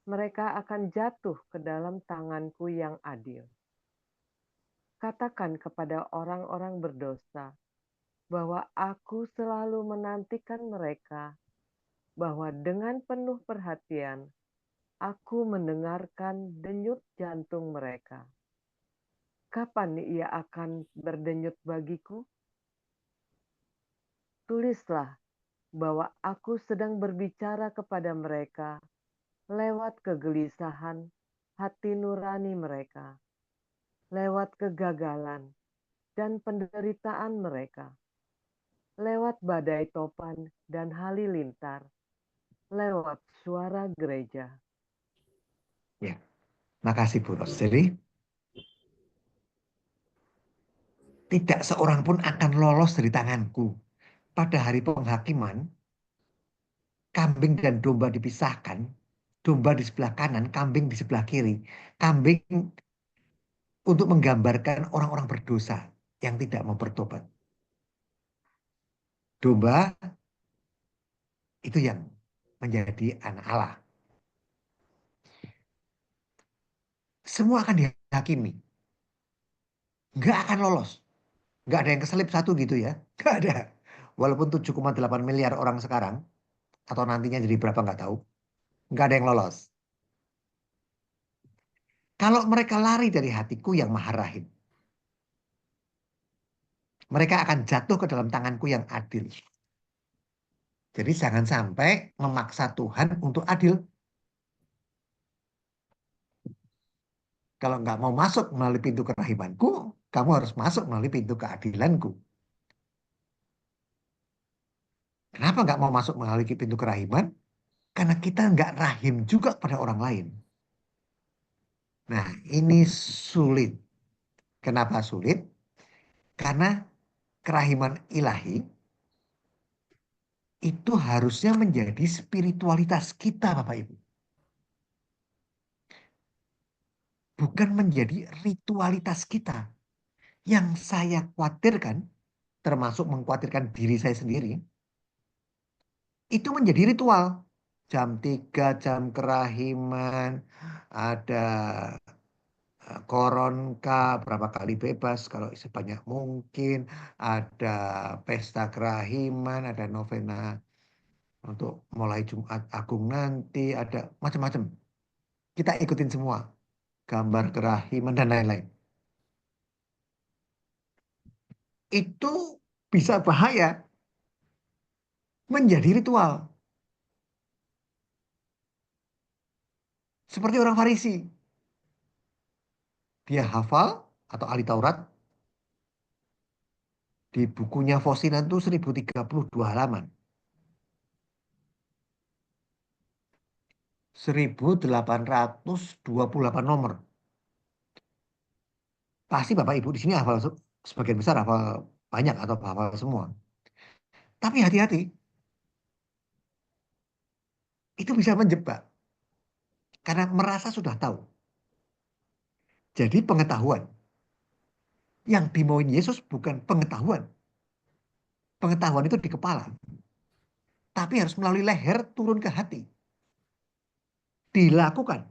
mereka akan jatuh ke dalam tanganku yang adil. Katakan kepada orang-orang berdosa bahwa aku selalu menantikan mereka, bahwa dengan penuh perhatian aku mendengarkan denyut jantung mereka. Kapan ia akan berdenyut bagiku? Tulislah bahwa aku sedang berbicara kepada mereka lewat kegelisahan hati nurani mereka, lewat kegagalan dan penderitaan mereka, lewat badai topan dan halilintar, lewat suara gereja. Ya, makasih Bu Ros. Jadi tidak seorang pun akan lolos dari tanganku. Pada hari penghakiman, kambing dan domba dipisahkan. Domba di sebelah kanan, kambing di sebelah kiri. Kambing untuk menggambarkan orang-orang berdosa yang tidak mau bertobat. Domba itu yang menjadi anak Allah. Semua akan dihakimi. Nggak akan lolos. Nggak ada yang keselip satu gitu ya. Nggak ada. Walaupun 7,8 miliar orang sekarang, atau nantinya jadi berapa nggak tahu, nggak ada yang lolos. Kalau mereka lari dari hatiku yang maha rahim, mereka akan jatuh ke dalam tanganku yang adil. Jadi jangan sampai memaksa Tuhan untuk adil. Kalau nggak mau masuk melalui pintu kerahimanku, kamu harus masuk melalui pintu keadilanku. Kenapa nggak mau masuk melalui pintu kerahiman? Karena kita nggak rahim juga pada orang lain. Nah, ini sulit. Kenapa sulit? Karena kerahiman ilahi itu harusnya menjadi spiritualitas kita, Bapak Ibu. Bukan menjadi ritualitas kita. Yang saya khawatirkan, termasuk mengkhawatirkan diri saya sendiri, itu menjadi ritual. Jam 3, jam kerahiman, ada koronka, berapa kali bebas kalau sebanyak mungkin, ada pesta kerahiman, ada novena untuk mulai Jumat Agung nanti, ada macam-macam. Kita ikutin semua, gambar kerahiman dan lain-lain. Itu bisa bahaya menjadi ritual. Seperti orang Farisi. Dia hafal atau ahli Taurat. Di bukunya Fosinan itu 1032 halaman. 1828 nomor. Pasti Bapak Ibu di sini hafal sebagian besar, hafal banyak atau hafal semua. Tapi hati-hati. Itu bisa menjebak. Karena merasa sudah tahu. Jadi pengetahuan. Yang dimauin Yesus bukan pengetahuan. Pengetahuan itu di kepala. Tapi harus melalui leher turun ke hati. Dilakukan.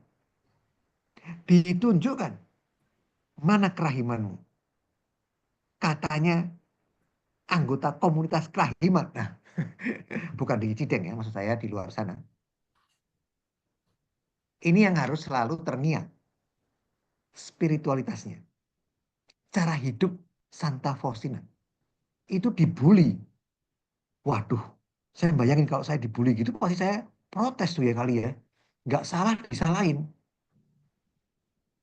Ditunjukkan. Mana kerahimanmu? Katanya anggota komunitas kerahiman. Nah, bukan di Cideng ya, maksud saya di luar sana. Ini yang harus selalu terniat. Spiritualitasnya. Cara hidup Santa Faustina. Itu dibully. Waduh, saya bayangin kalau saya dibully gitu, pasti saya protes tuh ya kali ya. Nggak salah disalahin.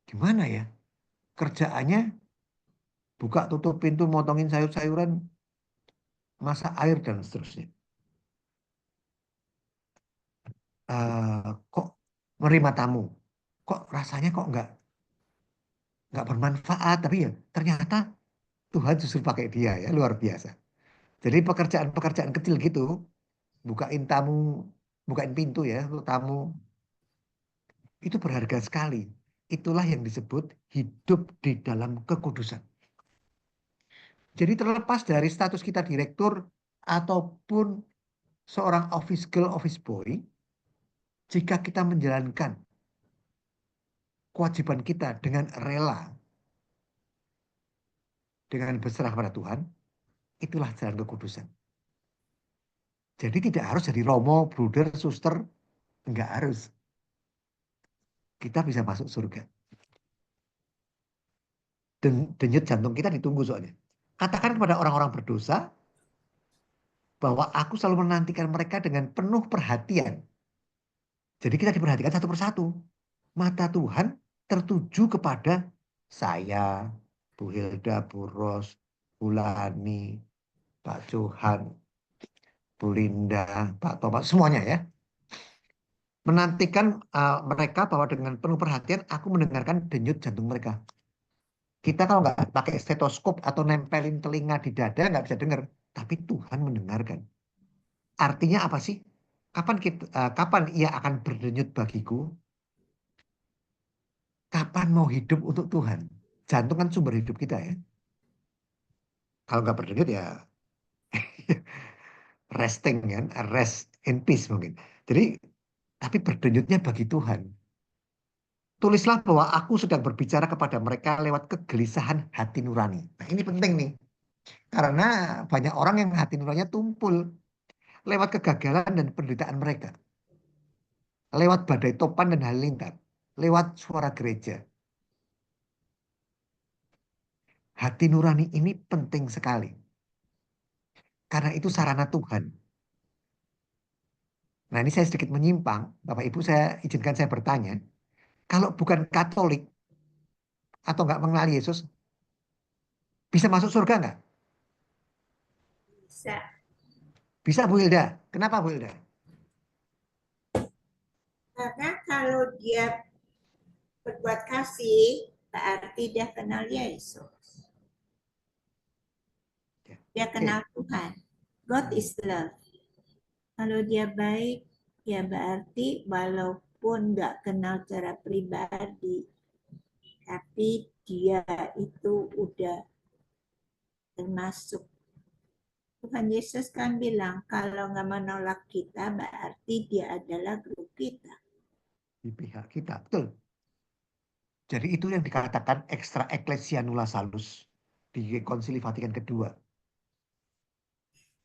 Gimana ya? Kerjaannya buka tutup pintu, motongin sayur-sayuran, masak air dan seterusnya. Kok menerima tamu? Kok rasanya kok nggak bermanfaat, tapi ya ternyata Tuhan justru pakai dia ya, luar biasa. Jadi pekerjaan-pekerjaan kecil gitu, bukain tamu, bukain pintu ya untuk tamu, itu berharga sekali. Itulah yang disebut hidup di dalam kekudusan. Jadi terlepas dari status kita direktur ataupun seorang office girl, office boy, jika kita menjalankan kewajiban kita dengan rela, dengan berserah pada Tuhan, itulah jalan kekudusan. Jadi tidak harus jadi romo, bruder, suster, enggak harus. Kita bisa masuk surga. Dan denyut jantung kita ditunggu soalnya. Katakan kepada orang-orang berdosa bahwa aku selalu menantikan mereka dengan penuh perhatian. Jadi kita diperhatikan satu persatu. Mata Tuhan tertuju kepada saya, Bu Hilda, Bu Ros, Bu Lani, Pak Johan, Bu Linda, Pak Thomas, semuanya ya. Menantikan mereka bahwa dengan penuh perhatian aku mendengarkan denyut jantung mereka. Kita kalau nggak pakai stetoskop atau nempelin telinga di dada nggak bisa dengar, tapi Tuhan mendengarkan. Artinya apa sih? Kapan ia akan berdenyut bagiku? Kapan mau hidup untuk Tuhan? Jantung kan sumber hidup kita ya. Kalau nggak berdenyut ya resting kan, rest in peace mungkin. Jadi, tapi berdenyutnya bagi Tuhan. Tulislah bahwa aku sedang berbicara kepada mereka lewat kegelisahan hati nurani. Nah ini penting nih. Karena banyak orang yang hati nuraninya tumpul lewat kegagalan dan penderitaan mereka. Lewat badai topan dan halilintar. Lewat suara gereja. Hati nurani ini penting sekali. Karena itu sarana Tuhan. Nah ini saya sedikit menyimpang. Bapak Ibu saya izinkan saya bertanya. Kalau bukan Katolik atau nggak mengenal Yesus, bisa masuk surga nggak? Bisa. Bisa Bu Hilda. Kenapa Bu Hilda? Karena kalau dia berbuat kasih, berarti dia kenal Yesus. Dia kenal Tuhan. God is love. Kalau dia baik, ya berarti walaupun nggak kenal secara pribadi, tapi dia itu udah termasuk. Tuhan Yesus kan bilang, kalau nggak menolak kita, berarti dia adalah grup kita. Di pihak kita, betul. Jadi itu yang dikatakan extra ecclesia nulla salus di Konsili Vatikan kedua.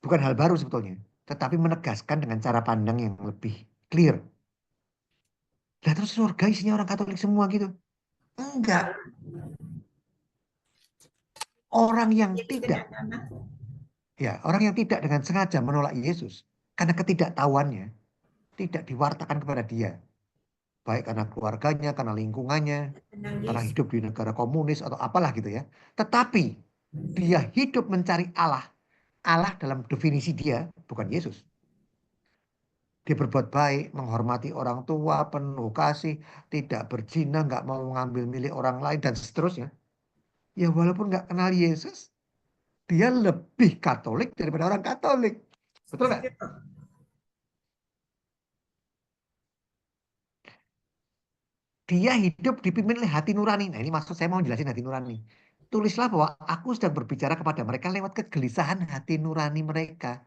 Bukan hal baru sebetulnya, tetapi menegaskan dengan cara pandang yang lebih clear. Lah terus surga isinya orang Katolik semua gitu? Enggak. Orang yang Jadi tidak, benar-benar ya orang yang tidak dengan sengaja menolak Yesus karena ketidaktahuannya, tidak diwartakan kepada dia, baik karena keluarganya, karena lingkungannya, kenal karena Yesus. hidup di negara komunis atau apalah gitu ya. Tetapi dia hidup mencari Allah. Allah dalam definisi dia bukan Yesus. Dia berbuat baik, menghormati orang tua, penuh kasih, tidak berzina, nggak mau mengambil milik orang lain, dan seterusnya. Ya walaupun nggak kenal Yesus, dia lebih Katolik daripada orang Katolik. Betul nggak? Dia hidup dipimpin oleh hati nurani. Nah ini maksud saya mau jelasin hati nurani. Tulislah bahwa aku sedang berbicara kepada mereka lewat kegelisahan hati nurani mereka.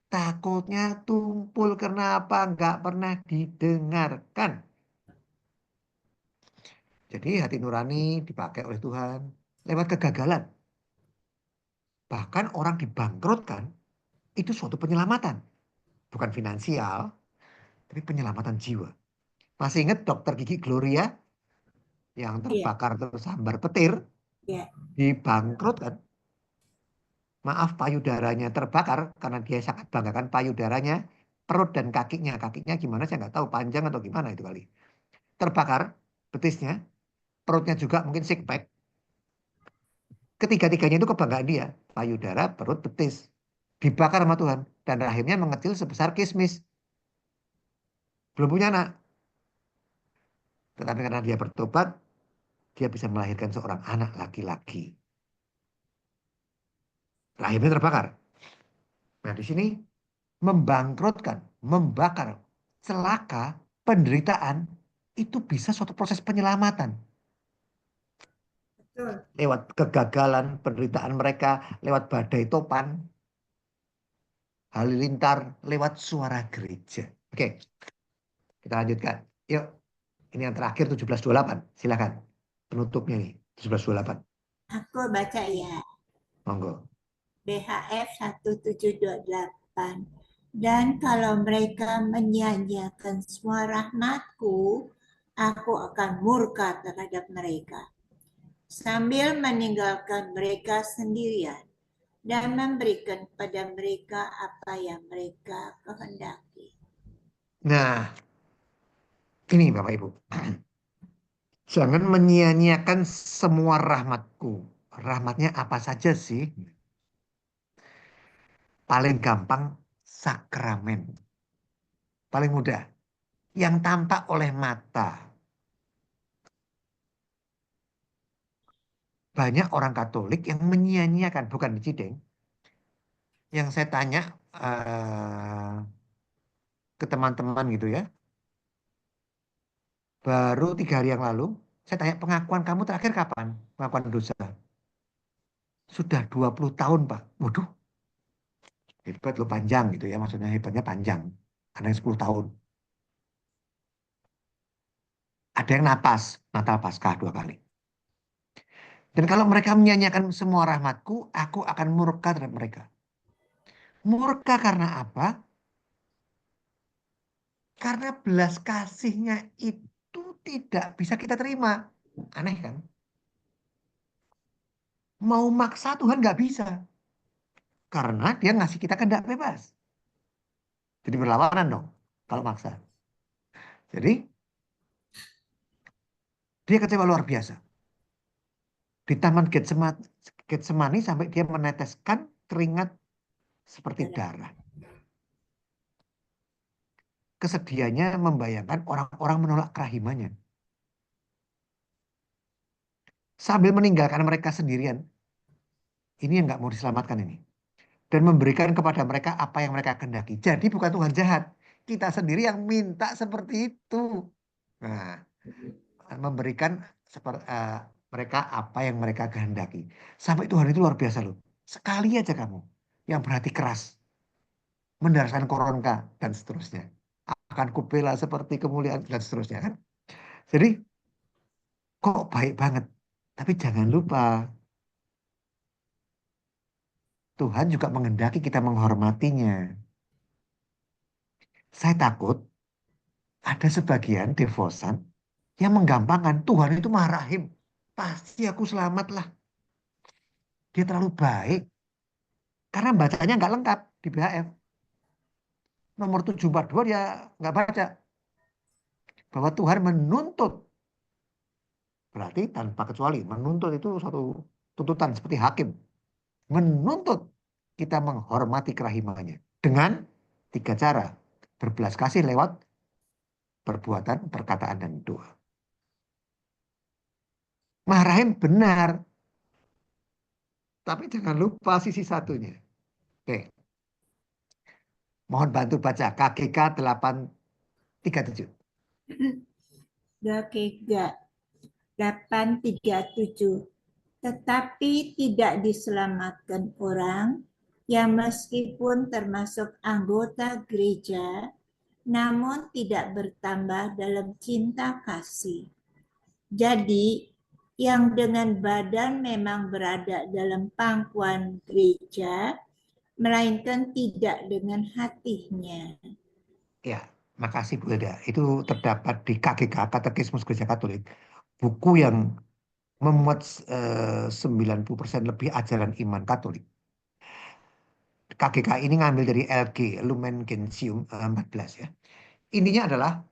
Takutnya tumpul karena apa? Nggak pernah didengarkan. Jadi hati nurani dipakai oleh Tuhan lewat kegagalan. Bahkan orang dibangkrutkan itu suatu penyelamatan. Bukan finansial, tapi penyelamatan jiwa. Masih ingat dokter gigi Gloria yang Iya, terbakar tersambar petir, iya. dibangkrutkan. Maaf, payudaranya terbakar karena dia sangat banggakan payudaranya, perut dan kakinya. Kakinya gimana saya nggak tahu, panjang atau gimana itu kali. Terbakar betisnya, perutnya juga mungkin six pack. Ketiga-tiganya itu kebanggaan dia, payudara, perut, betis. Dibakar sama Tuhan dan rahimnya mengecil sebesar kismis. Belum punya anak. Tetapi karena dia bertobat, dia bisa melahirkan seorang anak laki-laki. Rahimnya terbakar. Nah, di sini membangkrutkan, membakar, celaka, penderitaan itu bisa suatu proses penyelamatan. Betul. Lewat kegagalan, penderitaan mereka, lewat badai topan, halilintar, lewat suara gereja. Oke, kita lanjutkan. Yuk, ini yang terakhir 1728. Silakan. Penutupnya nih, 1728. Aku baca ya. Monggo. BHF 1728. Dan kalau mereka menyia-nyiakan semua rahmatku, aku akan murka terhadap mereka, sambil meninggalkan mereka sendirian dan memberikan pada mereka apa yang mereka kehendaki. Nah, ini Bapak Ibu. Jangan menyia-nyiakan semua rahmatku. Rahmatnya apa saja sih? Paling gampang, sakramen. Paling mudah. Yang tampak oleh mata. Banyak orang Katolik yang menyia-nyiakan, bukan dicideng. Yang saya tanya ke teman-teman gitu ya. Baru 3 hari yang lalu, saya tanya pengakuan kamu terakhir kapan? Pengakuan dosa. Sudah 20 tahun, Pak. Waduh, hebat lo panjang gitu ya. Maksudnya hebatnya panjang. Ada yang 10 tahun. Ada yang Natal Paskah 2 kali. Dan kalau mereka menyanyikan semua rahmatku, aku akan murka terhadap mereka. Murka karena apa? Karena belas kasihnya itu tidak bisa kita terima. Aneh kan? Mau maksa Tuhan nggak bisa. Karena dia ngasih kita kehendak bebas. Jadi berlawanan dong kalau maksa. Jadi dia kecewa luar biasa. Di Taman Getsemani sampai dia meneteskan keringat seperti darah. Kesedihannya membayangkan orang-orang menolak kerahimannya. Sambil meninggalkan mereka sendirian. Ini yang nggak mau diselamatkan ini. dan memberikan kepada mereka apa yang mereka kehendaki. Jadi bukan Tuhan jahat. Kita sendiri yang minta seperti itu. Nah, memberikan mereka apa yang mereka kehendaki. Sampai Tuhan itu luar biasa loh. Sekali aja kamu yang berhati keras, mendaraskan koronka dan seterusnya. Akan kubela seperti kemuliaan dan seterusnya kan. Jadi kok baik banget. Tapi jangan lupa Tuhan juga menghendaki kita menghormatinya. Saya takut ada sebagian devosan yang menggampangkan Tuhan itu Maha Rahim. Pasti aku selamat lah. Dia terlalu baik. Karena bacanya nggak lengkap di BHF. Nomor 742 dia nggak baca. Bahwa Tuhan menuntut. Berarti tanpa kecuali. Menuntut itu suatu tuntutan seperti hakim. Menuntut kita menghormati kerahimannya. Dengan 3 cara. Berbelas kasih lewat perbuatan, perkataan, dan doa. Maha Rahim benar. Tapi jangan lupa sisi satunya. Oke. Mohon bantu baca KGK 837. KGK 837. Tetapi tidak diselamatkan orang yang meskipun termasuk anggota gereja, namun tidak bertambah dalam cinta kasih. Jadi, yang dengan badan memang berada dalam pangkuan gereja, melainkan tidak dengan hatinya. Ya, makasih Bu Eda. Itu terdapat di KGK, Katekismus Gereja Katolik. Buku yang memuat 90% lebih ajaran iman Katolik. KGK ini ngambil dari LG, Lumen Gentium 14 ya. Intinya adalah,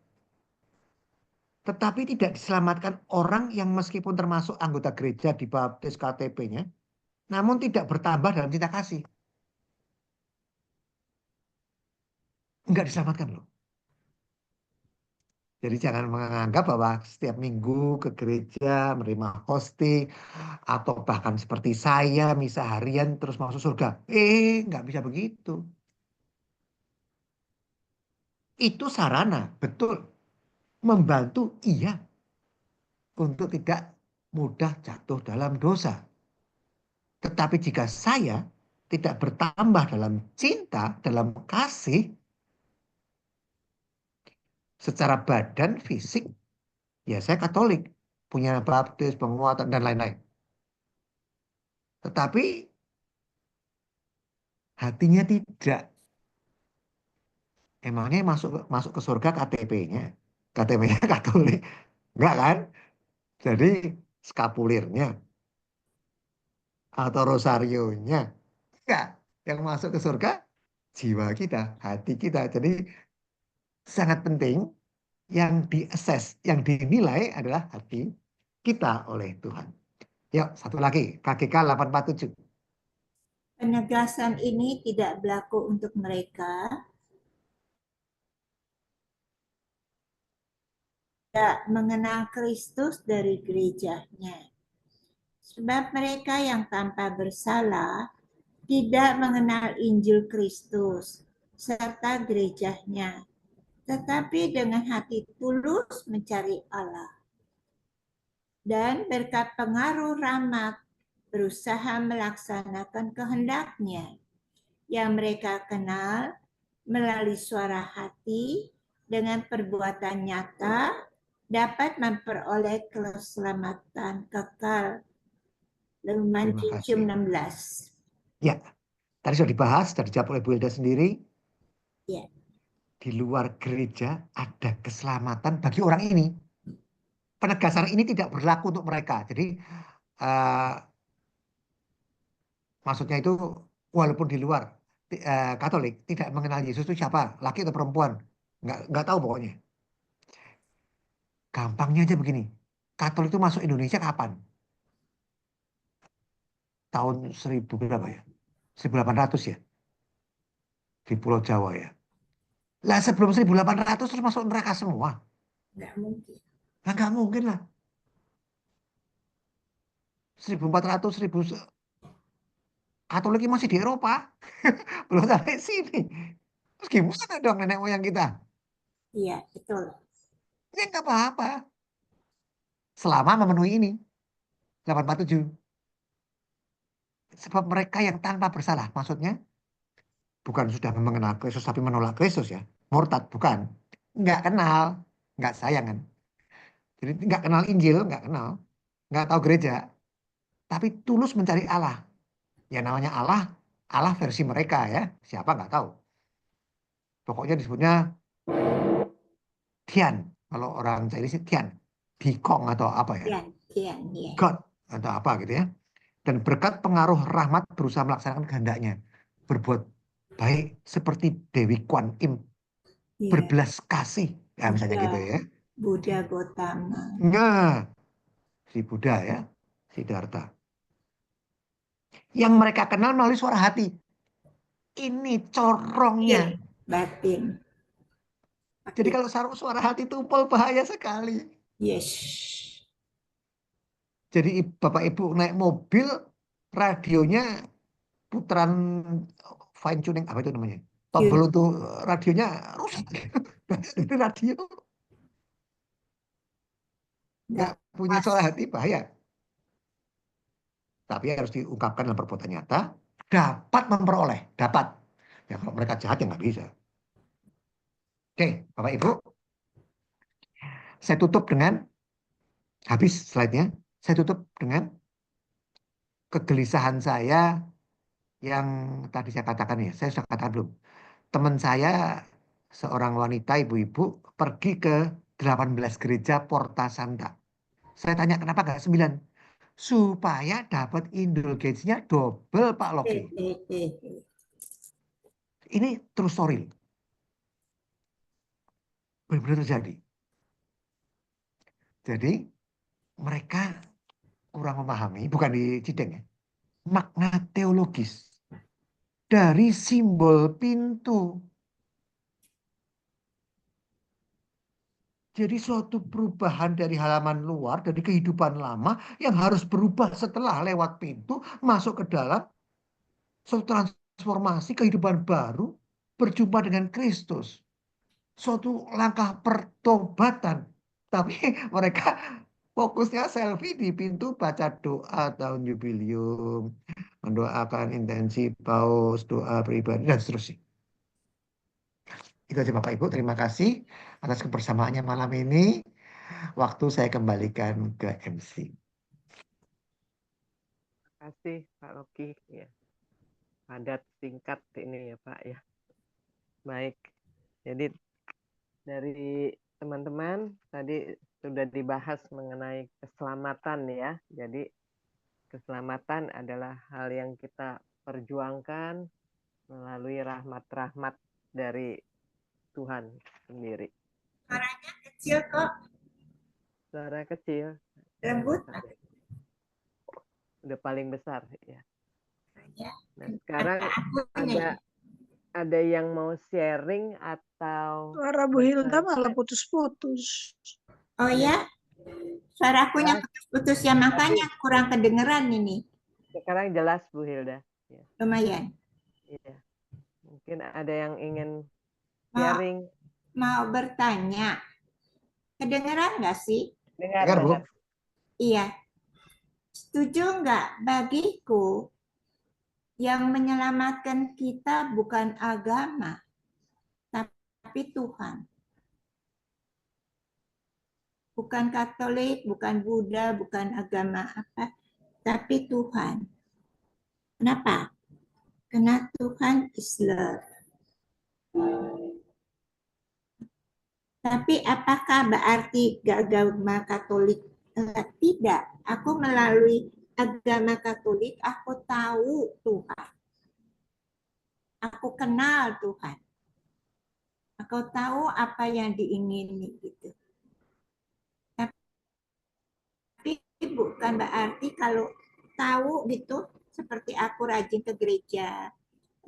tetapi tidak diselamatkan orang yang meskipun termasuk anggota gereja dibaptis KTP-nya, namun tidak bertambah dalam cinta kasih. Enggak diselamatkan loh. Jadi jangan menganggap bahwa setiap minggu ke gereja menerima hosting atau bahkan seperti saya misa harian terus masuk surga. Nggak bisa begitu. Itu sarana, betul. Membantu, iya. Untuk tidak mudah jatuh dalam dosa. Tetapi jika saya tidak bertambah dalam cinta, dalam kasih, secara badan, fisik, ya saya Katolik. Punya baptis, penguatan, dan lain-lain. Tetapi hatinya tidak. Emangnya masuk ke surga KTP-nya? KTP-nya Katolik. Enggak kan? Jadi skapulirnya atau rosarionya. Enggak. Yang masuk ke surga jiwa kita, hati kita. Jadi sangat penting yang di-assess, yang dinilai adalah hati kita oleh Tuhan. Yuk, satu lagi. KGK 847. Penegasan ini tidak berlaku untuk mereka tidak mengenal Kristus dari gerejanya. Sebab mereka yang tanpa bersalah tidak mengenal Injil Kristus serta gerejanya, tetapi dengan hati tulus mencari Allah. Dan berkat pengaruh rahmat berusaha melaksanakan kehendaknya yang mereka kenal melalui suara hati dengan perbuatan nyata dapat memperoleh keselamatan kekal. Lumen Gentium 16. Ya, tadi sudah dibahas, sudah dijawab oleh Bu Hilda sendiri. Ya. Di luar gereja ada keselamatan bagi orang ini. Penegasan ini tidak berlaku untuk mereka. Jadi maksudnya itu walaupun di luar Katolik tidak mengenal Yesus itu siapa, laki atau perempuan, nggak tahu pokoknya. Gampangnya aja begini, Katolik itu masuk Indonesia kapan? Tahun 1000 berapa ya? 1800 ya? Di Pulau Jawa ya. Lah sebelum 1800 terus masuk neraka semua? Nggak mungkin. Nah, nggak mungkin lah. 1400, 1000 Katolik masih di Eropa, belum sampai sini. Terus gimana dong nenek moyang kita? Iya, betul. Ya nggak apa-apa. Selama memenuhi ini, 847. Sebab mereka yang tanpa bersalah, maksudnya bukan sudah mengenal Kristus tapi menolak Kristus ya. Murtad, bukan. Nggak kenal, nggak sayang kan. Jadi nggak kenal Injil, nggak kenal. Nggak tahu gereja. Tapi tulus mencari Allah. Ya namanya Allah, Allah versi mereka ya. Siapa nggak tahu. Pokoknya disebutnya Tian. Kalau orang Chinese Tian. Dikong atau apa ya. Kian, ya. God atau apa gitu ya. Dan berkat pengaruh rahmat berusaha melaksanakan kehendaknya. Berbuat baik seperti Dewi Kwan Im. Iya. Berbelas kasih. Ya misalnya Buddha. gitu ya. Buddha Gotama. Nah, si Buddha ya. Siddhartha. Yang mereka kenal melalui suara hati. Ini corongnya. Batin. Jadi kalau suara hati tumpul bahaya sekali. Yes. Jadi Bapak Ibu naik mobil, radionya putaran fine tuning, apa itu namanya? Tombol untuk radionya rusak. Itu radio. Nggak punya suara hati, bahaya. Tapi harus diungkapkan dalam perbuatan nyata, dapat memperoleh, dapat. Ya kalau mereka jahat ya nggak bisa. Oke, Bapak Ibu. Saya tutup dengan, habis slide-nya, saya tutup dengan kegelisahan saya yang tadi saya katakan ya, saya sudah katakan belum. Teman saya, seorang wanita ibu-ibu, pergi ke 18 gereja Porta Santa. Saya tanya kenapa nggak 9? Supaya dapat indulgensinya double Pak Loki. Ini true story. Benar-benar terjadi. Jadi mereka kurang memahami, bukan di Cideng ya, makna teologis dari simbol pintu. Jadi suatu perubahan dari halaman luar, dari kehidupan lama yang harus berubah setelah lewat pintu, masuk ke dalam, suatu transformasi kehidupan baru, berjumpa dengan Kristus. Suatu langkah pertobatan. Tapi mereka fokusnya selfie di pintu, baca doa tahun jubilium, mendoakan intensi paus, doa pribadi, dan seterusnya. Itu aja Bapak Ibu, terima kasih atas kebersamaannya malam ini. Waktu saya kembalikan ke MC. Terima kasih Pak Loki. Ya. Padat singkat ini ya Pak ya. Baik. Jadi dari teman-teman tadi sudah dibahas mengenai keselamatan ya. Jadi keselamatan adalah hal yang kita perjuangkan melalui rahmat-rahmat dari Tuhan sendiri. Suaranya kecil kok. Suara kecil. Lembut. Udah paling besar ya. Ya. Nah, sekarang ada yang mau sharing atau Suara Bu Hilda malah putus-putus. Oh ya, suarakunya putus-putus ya, makanya kurang kedengeran ini. Sekarang jelas Bu Hilda. Ya. Lumayan. Iya. Mungkin ada yang ingin sharing. Mau bertanya, kedengeran nggak sih? Dengar, Bu. Iya. Setuju nggak? Bagiku, yang menyelamatkan kita bukan agama, tapi Tuhan. Bukan Katolik, bukan Buddha, bukan agama apa, tapi Tuhan. Kenapa? Karena Tuhan is love. Tapi apakah berarti agama Katolik? Tidak. Aku melalui agama Katolik, aku tahu Tuhan. Aku kenal Tuhan. Aku tahu apa yang diingini gitu. Tapi bukan berarti kalau tahu gitu, seperti aku rajin ke gereja,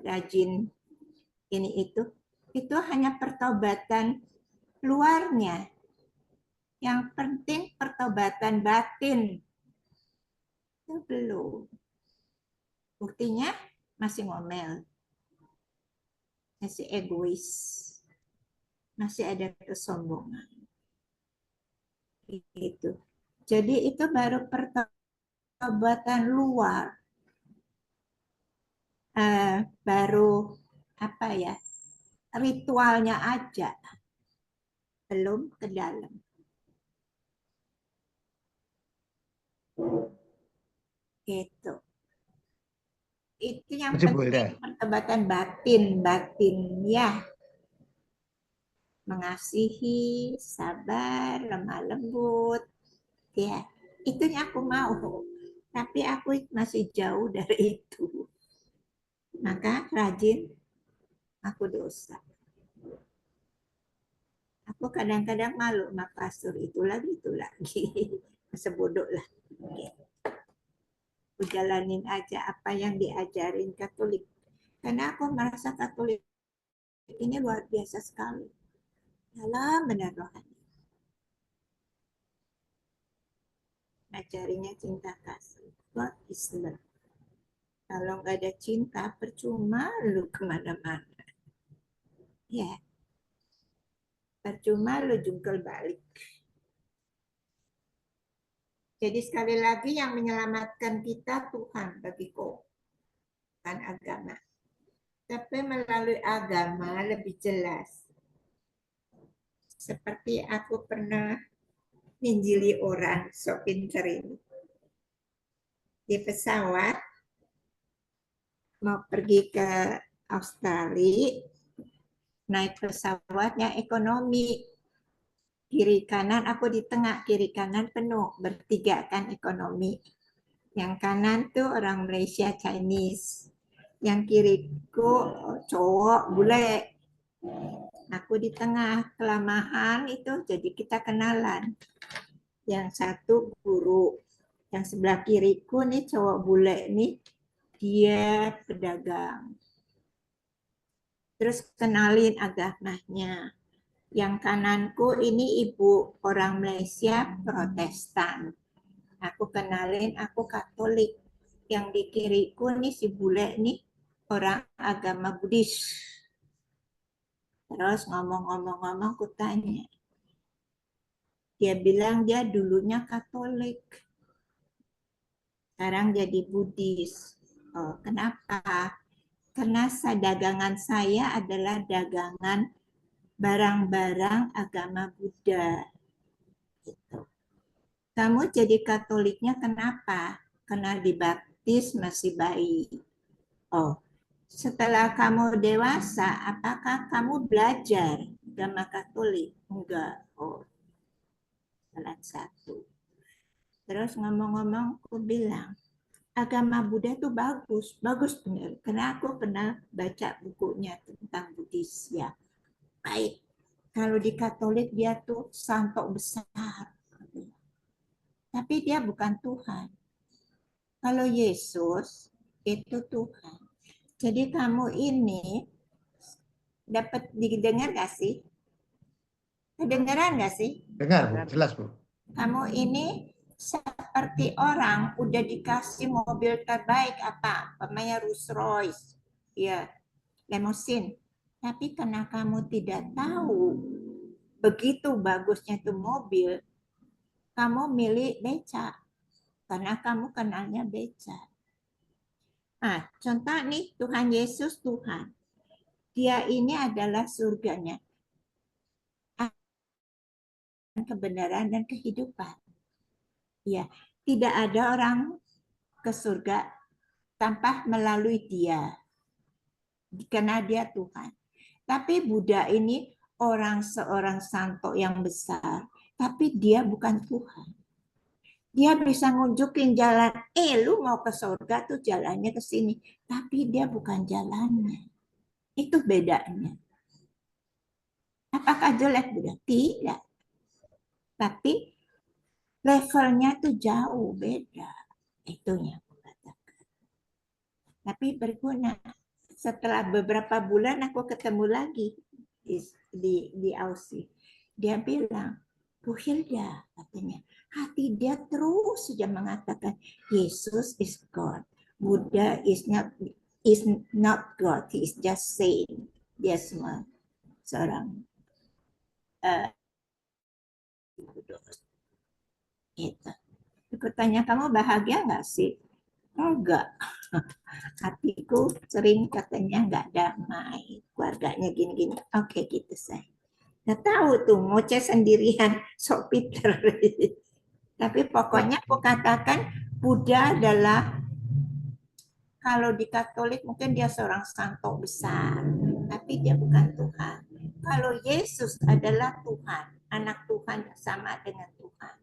rajin ini itu hanya pertobatan luarnya. Yang penting pertobatan batin. Itu belum. Buktinya masih ngomel, masih egois, masih ada kesombongan. Itu. Jadi itu baru pertobatan luar, baru apa ya, ritualnya aja, belum ke dalam. Gitu. Itu yang Betul, Bu penting, Hilda. pertobatan batin ya. Mengasihi, sabar, lemah lembut, ya. Itu yang aku mau. Tapi aku masih jauh dari itu. Maka rajin aku dosa. Aku kadang-kadang malu sama pastor, itu lagi. Masa bodoh lah. Aku jalanin aja apa yang diajarin Katolik. Karena aku merasa Katolik ini luar biasa sekali. Dalam benar rohani. Ngajarinya cinta kasih. What is love? Kalau nggak ada cinta, percuma lu kemana-mana. Ya, percuma lu jungkel balik. Jadi sekali lagi yang menyelamatkan kita Tuhan bagiku, bukan agama. Tapi melalui agama lebih jelas. Seperti aku pernah ninjili orang, sok pinter ini. Di pesawat, mau pergi ke Australia, naik pesawatnya ekonomi. Kiri kanan aku di tengah, kiri kanan penuh, bertiga kan ekonomi. Yang kanan tuh orang Malaysia Chinese. Yang kiriku cowok bule. Aku di tengah, kelamahan itu jadi kita kenalan. Yang satu guru, yang sebelah kiriku nih cowok bule nih, dia pedagang. Terus kenalin agamanya. Yang kananku ini ibu orang Malaysia Protestan. Aku kenalin aku Katolik. Yang di kiriku nih si bule nih orang agama Buddhis. Terus ngomong-ngomong aku tanya. Dia bilang dia dulunya Katolik. Sekarang jadi Buddhis. Oh, kenapa? Karena dagangan saya adalah dagangan barang-barang agama Buddha. Gitu. Kamu jadi Katoliknya kenapa? Karena dibaptis masih bayi. Oh, setelah kamu dewasa, apakah kamu belajar agama Katolik? Enggak. Oh, salah satu. Terus ngomong-ngomong, aku bilang, agama Buddha itu bagus, bagus benar. Karena aku pernah baca bukunya tentang Buddhis ya. Baik. Kalau di Katolik dia tuh santo besar. Tapi dia bukan Tuhan. Kalau Yesus itu Tuhan. Jadi kamu ini dapat didengar nggak sih? Kedengaran nggak sih? Dengar, Bu. Jelas, Bu. Kamu ini seperti orang udah dikasih mobil terbaik apa? Namanya Rolls Royce. Ya, limousine. Tapi karena kamu tidak tahu begitu bagusnya itu mobil, kamu milih beca. Karena kamu kenalnya beca. Nah, contoh nih Tuhan Yesus Tuhan. Dia ini adalah surganya. Kebenaran dan kehidupan. Ya, tidak ada orang ke surga tanpa melalui dia. Karena dia Tuhan. Tapi Buddha ini seorang santo yang besar, tapi dia bukan Tuhan. Dia bisa nunjukin jalan, lu mau ke surga tuh jalannya ke sini, tapi dia bukan jalannya. Itu bedanya. Apakah jelek Buddha? Tidak. Tapi levelnya tuh jauh beda. Itu yang aku katakan. Tapi berguna. Setelah beberapa bulan aku ketemu lagi di Aussie. Dia bilang, Bu Hilda, katanya, hati dia terus saja mengatakan Yesus is God, Buddha is not, is not God, he is just saying. Dia semua seorang itu. Aku tanya, kamu bahagia nggak sih? Enggak. Hatiku sering katanya nggak damai, keluarganya gini-gini. Oke, gitu saya. Nggak tahu tuh, ngoceh sendirian, sok pinter. Tapi pokoknya aku katakan Buddha adalah, kalau di Katolik mungkin dia seorang santo besar, tapi dia bukan Tuhan. Kalau Yesus adalah Tuhan, anak Tuhan yang sama dengan Tuhan.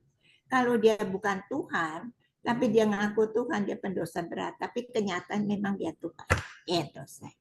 Kalau dia bukan Tuhan, tapi dia ngaku Tuhan, dia pendosa berat. Tapi kenyataan memang dia Tuhan. Itu saya.